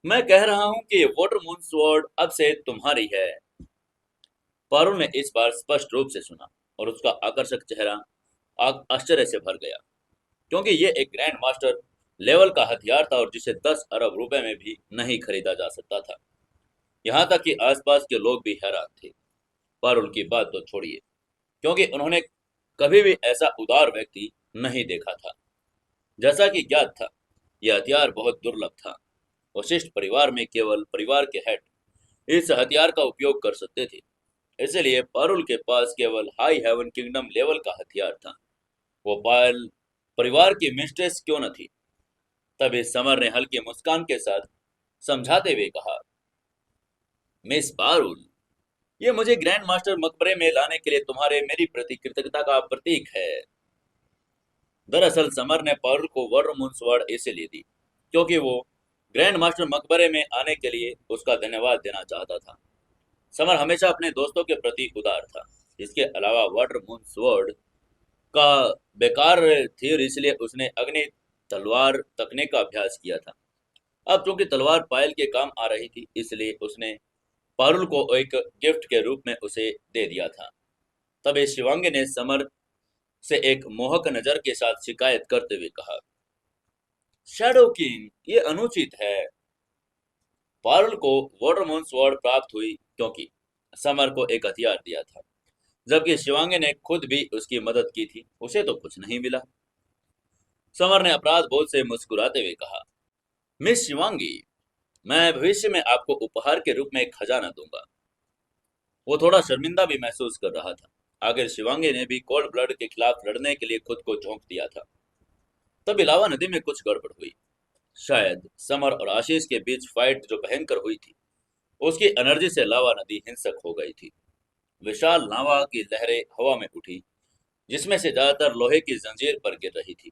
मैं कह रहा हूं कि वाटरमून स्वॉर्ड अब से तुम्हारी है। पारुल ने इस बार स्पष्ट रूप से सुना और उसका आकर्षक चेहरा आश्चर्य से भर गया, क्योंकि यह एक ग्रैंड मास्टर लेवल का हथियार था और जिसे 10 अरब रुपए में भी नहीं खरीदा जा सकता था। यहाँ तक कि आसपास के लोग भी हैरान थे। पारुल की बात तो छोड़िए, क्योंकि उन्होंने कभी भी ऐसा उदार व्यक्ति नहीं देखा था। जैसा कि ज्ञात था, यह हथियार बहुत दुर्लभ था। वशिष्ठ परिवार में केवल परिवार के हेड इस हथियार का उपयोग कर सकते थे। इसलिए पारुल के पास केवल हाई हेवन किंगडम लेवल का हथियार था। वो पायल परिवार की मिस्ट्रेस क्यों न थी। तभी समर ने हल्की मुस्कान के साथ समझाते हुए कहा, मिस पारुल, ये मुझे ग्रैंड मास्टर मकबरे में लाने के लिए तुम्हारे मेरी प्रति कृतज्ञता का प्रतीक है। दरअसल समर ने पारुल को वाटरमून स्वॉर्ड इसलिए दी क्योंकि वो ग्रैंड मास्टर मकबरे में आने के लिए उसका धन्यवाद देना चाहता था। समर हमेशा अपने दोस्तों के प्रति उदार था। इसके अलावा वाटरमून स्वॉर्ड का बेकार थी और इसलिए उसने अग्नि तलवार तकनीक का अभ्यास किया था। अब चूंकि तलवार पायल के काम आ रही थी, इसलिए उसने पारुल को एक गिफ्ट के रूप में उसे दे दिया था। तब शिवांगी ने समर से एक मोहक नजर के साथ शिकायत करते हुए कहा, शैडो किंग, ये अनुचित है। पारुल को वाटरमून स्वॉर्ड प्राप्त हुई क्योंकि समर को एक हथियार दिया था, जबकि शिवांगी ने खुद भी उसकी मदद की थी। उसे तो कुछ नहीं मिला। समर ने अपराध बोध से मुस्कुराते हुए कहा, मिस शिवांगी, मैं भविष्य में आपको उपहार के रूप में एक खजाना दूंगा। वो थोड़ा शर्मिंदा भी महसूस कर रहा था। आखिर शिवांगी ने भी कोल्ड ब्लड के खिलाफ लड़ने के लिए खुद को झोंक दिया था। तब लावा नदी में कुछ गड़बड़ हुई। शायद समर और आशीष के बीच फाइट जो भयंकर हुई थी, उसकी एनर्जी से लावा नदी हिंसक हो गई थी। विशाल लावा की लहरें हवा में उठी, जिसमें से ज्यादातर लोहे की जंजीर पर गिर रही थी।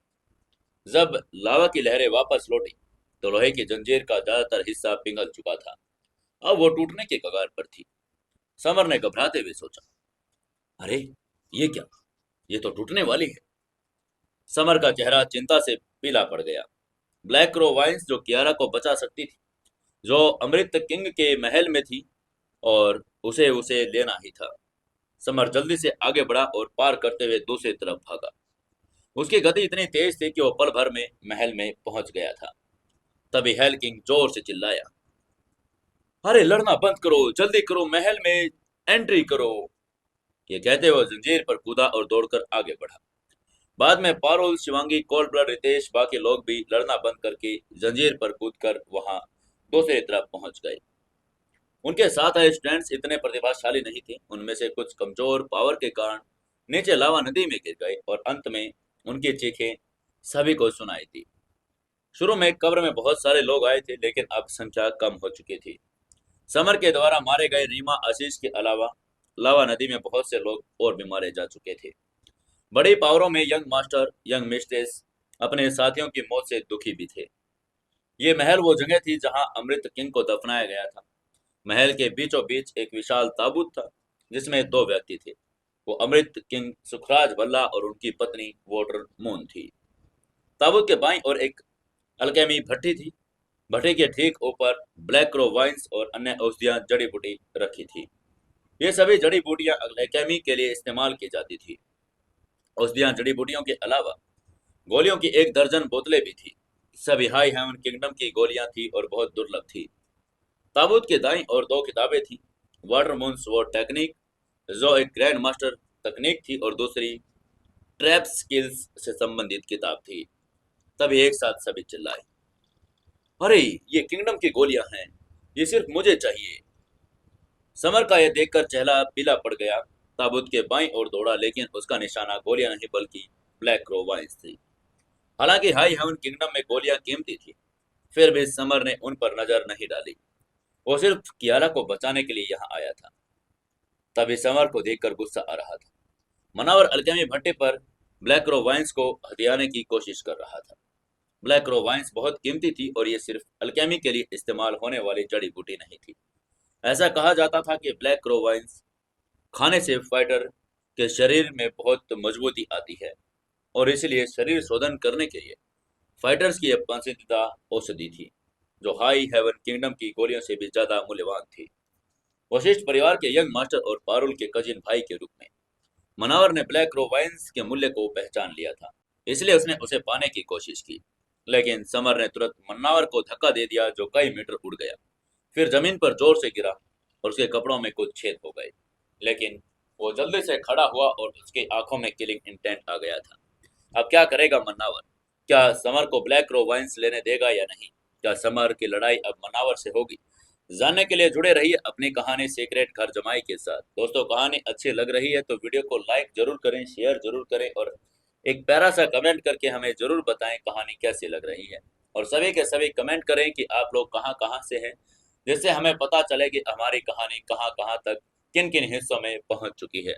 जब लावा की लहरें वापस लौटी तो लोहे की जंजीर का ज्यादातर हिस्सा पिघल चुका था। अब वो टूटने के कगार पर थी। समर ने घबराते हुए सोचा, अरे ये क्या, ये तो टूटने वाली है। समर का चेहरा चिंता से पीला पड़ गया। ब्लैक क्रो वाइन्स जो कियारा को बचा सकती थी, जो अमृत किंग के महल में थी, और उसे उसे लेना ही था। समर जल्दी से आगे बढ़ा और पार करते हुए दूसरी तरफ भागा। उसकी गति इतनी तेज थी कि वो पल भर में महल में पहुंच गया था। तभी हेल किंग जोर से चिल्लाया, अरे लड़ना बंद करो, जल्दी करो, महल में एंट्री करो। ये कहते हुए जंजीर पर कूदा और दौड़कर आगे बढ़ा। बाद में पारुल, शिवांगी, कोल्ड ब्लड, रितेश, बाकी लोग भी लड़ना बंद करके जंजीर पर कूदकर वहां दूसरी तरफ पहुंच गए। उनके साथ आए स्टूडेंट्स इतने प्रतिभाशाली नहीं थे। उनमें से कुछ कमजोर पावर के कारण नीचे लावा नदी में गिर गए और अंत में उनकी चीखें सभी को सुनाई दी। शुरू में कब्र में बहुत सारे लोग आए थे, लेकिन अब संख्या कम हो चुकी थी। समर के द्वारा मारे गए रीमा, आशीष के अलावा लावा नदी में बहुत से लोग और भी मारे जा चुके थे। बड़ी पावरों में यंग मास्टर, यंग मिस्ट्रेस अपने साथियों की मौत से दुखी भी थे। ये महल वो जगह थी जहां अमृत किंग को दफनाया गया था। महल के बीचों बीच एक विशाल ताबूत था जिसमें दो व्यक्ति थे। वो अमृत किंग सुखराज भल्ला और उनकी पत्नी वाटर मून थी। ताबूत के बाईं ओर एक अल्केमी भट्टी थी। भट्टी के ठीक ऊपर ब्लैक क्रो वाइन्स और अन्य औषधियां, जड़ी बूटी रखी थी। ये सभी जड़ी बूटियां अल्केमी के लिए इस्तेमाल की जाती थी। औषधियां, जड़ी बूटियों के अलावा गोलियों की 1 दर्जन बोतलें भी थी। सभी हाई हेवन किंगडम की गोलियां थी और बहुत दुर्लभ थी। ताबूत के दाईं और 2 किताबें थी। वाटर मून स्वॉर्ड टेक्निक, जो एक ग्रैंड मास्टर तकनीक थी, और दूसरी ट्रैप स्किल्स से संबंधित किताब थी। तभी एक साथ सभी चिल्लाए, अरे ये किंगडम की गोलियां हैं, ये सिर्फ मुझे चाहिए। समर का यह देखकर चेहरा पीला पड़ गया। ताबूत के बाईं ओर दौड़ा, लेकिन उसका निशाना गोलियां नहीं बल्कि ब्लैक क्रो वाइन्स थी। हालांकि हाई हेवन किंगडम में गोलियां कीमती थी, फिर भी समर ने उन पर नजर नहीं डाली। वो सिर्फ कियारा को बचाने के लिए यहाँ आया था। तभी समर को देखकर गुस्सा आ रहा था। मनावर अल्केमी भट्टे पर ब्लैक क्रो वाइन्स को हथियाने की कोशिश कर रहा था। ब्लैक क्रो वाइन्स बहुत कीमती थी और ये सिर्फ अल्केमी के लिए इस्तेमाल होने वाली जड़ी बूटी नहीं थी। ऐसा कहा जाता था कि ब्लैक क्रो वाइन्स खाने से फाइटर के शरीर में बहुत मजबूती आती है, और इसलिए शरीर शोधन करने के लिए फाइटर्स की यह पसंदीदा औषधि थी, जो हाई हेवन किंगडम की गोलियों से भी ज्यादा मूल्यवान थी। वशिष्ठ परिवार के यंग मास्टर और पारुल के कजिन भाई के रूप में मनावर ने ब्लैक क्रो वाइन्स के मूल्य को पहचान लिया था, इसलिए उसने उसे पाने की कोशिश की। लेकिन समर ने तुरंत मन्नावर को धक्का दे दिया, जो कई मीटर उड़ गया, फिर जमीन पर जोर से गिरा और उसके कपड़ों में कुछ छेद हो गए। लेकिन वो जल्दी से खड़ा हुआ और उसकी आंखों में किलिंग इंटेंट आ गया था। अब क्या करेगा मन्नावर? क्या समर को ब्लैक क्रो वाइन्स लेने देगा या नहीं? क्या समर की लड़ाई अब मन्नावर से होगी? जानने के लिए जुड़े रहिए अपनी कहानी सीक्रेट घर जमाई के साथ। दोस्तों, कहानी अच्छी लग रही है तो वीडियो को लाइक जरूर करें, शेयर जरूर करें और एक प्यारा सा कमेंट करके हमें जरूर बताएं कहानी कैसी लग रही है। और सभी के सभी कमेंट करें कि आप लोग कहाँ कहाँ से हैं, जिससे हमें पता चले कि हमारी कहानी कहाँ कहाँ तक, किन किन हिस्सों में पहुंच चुकी है।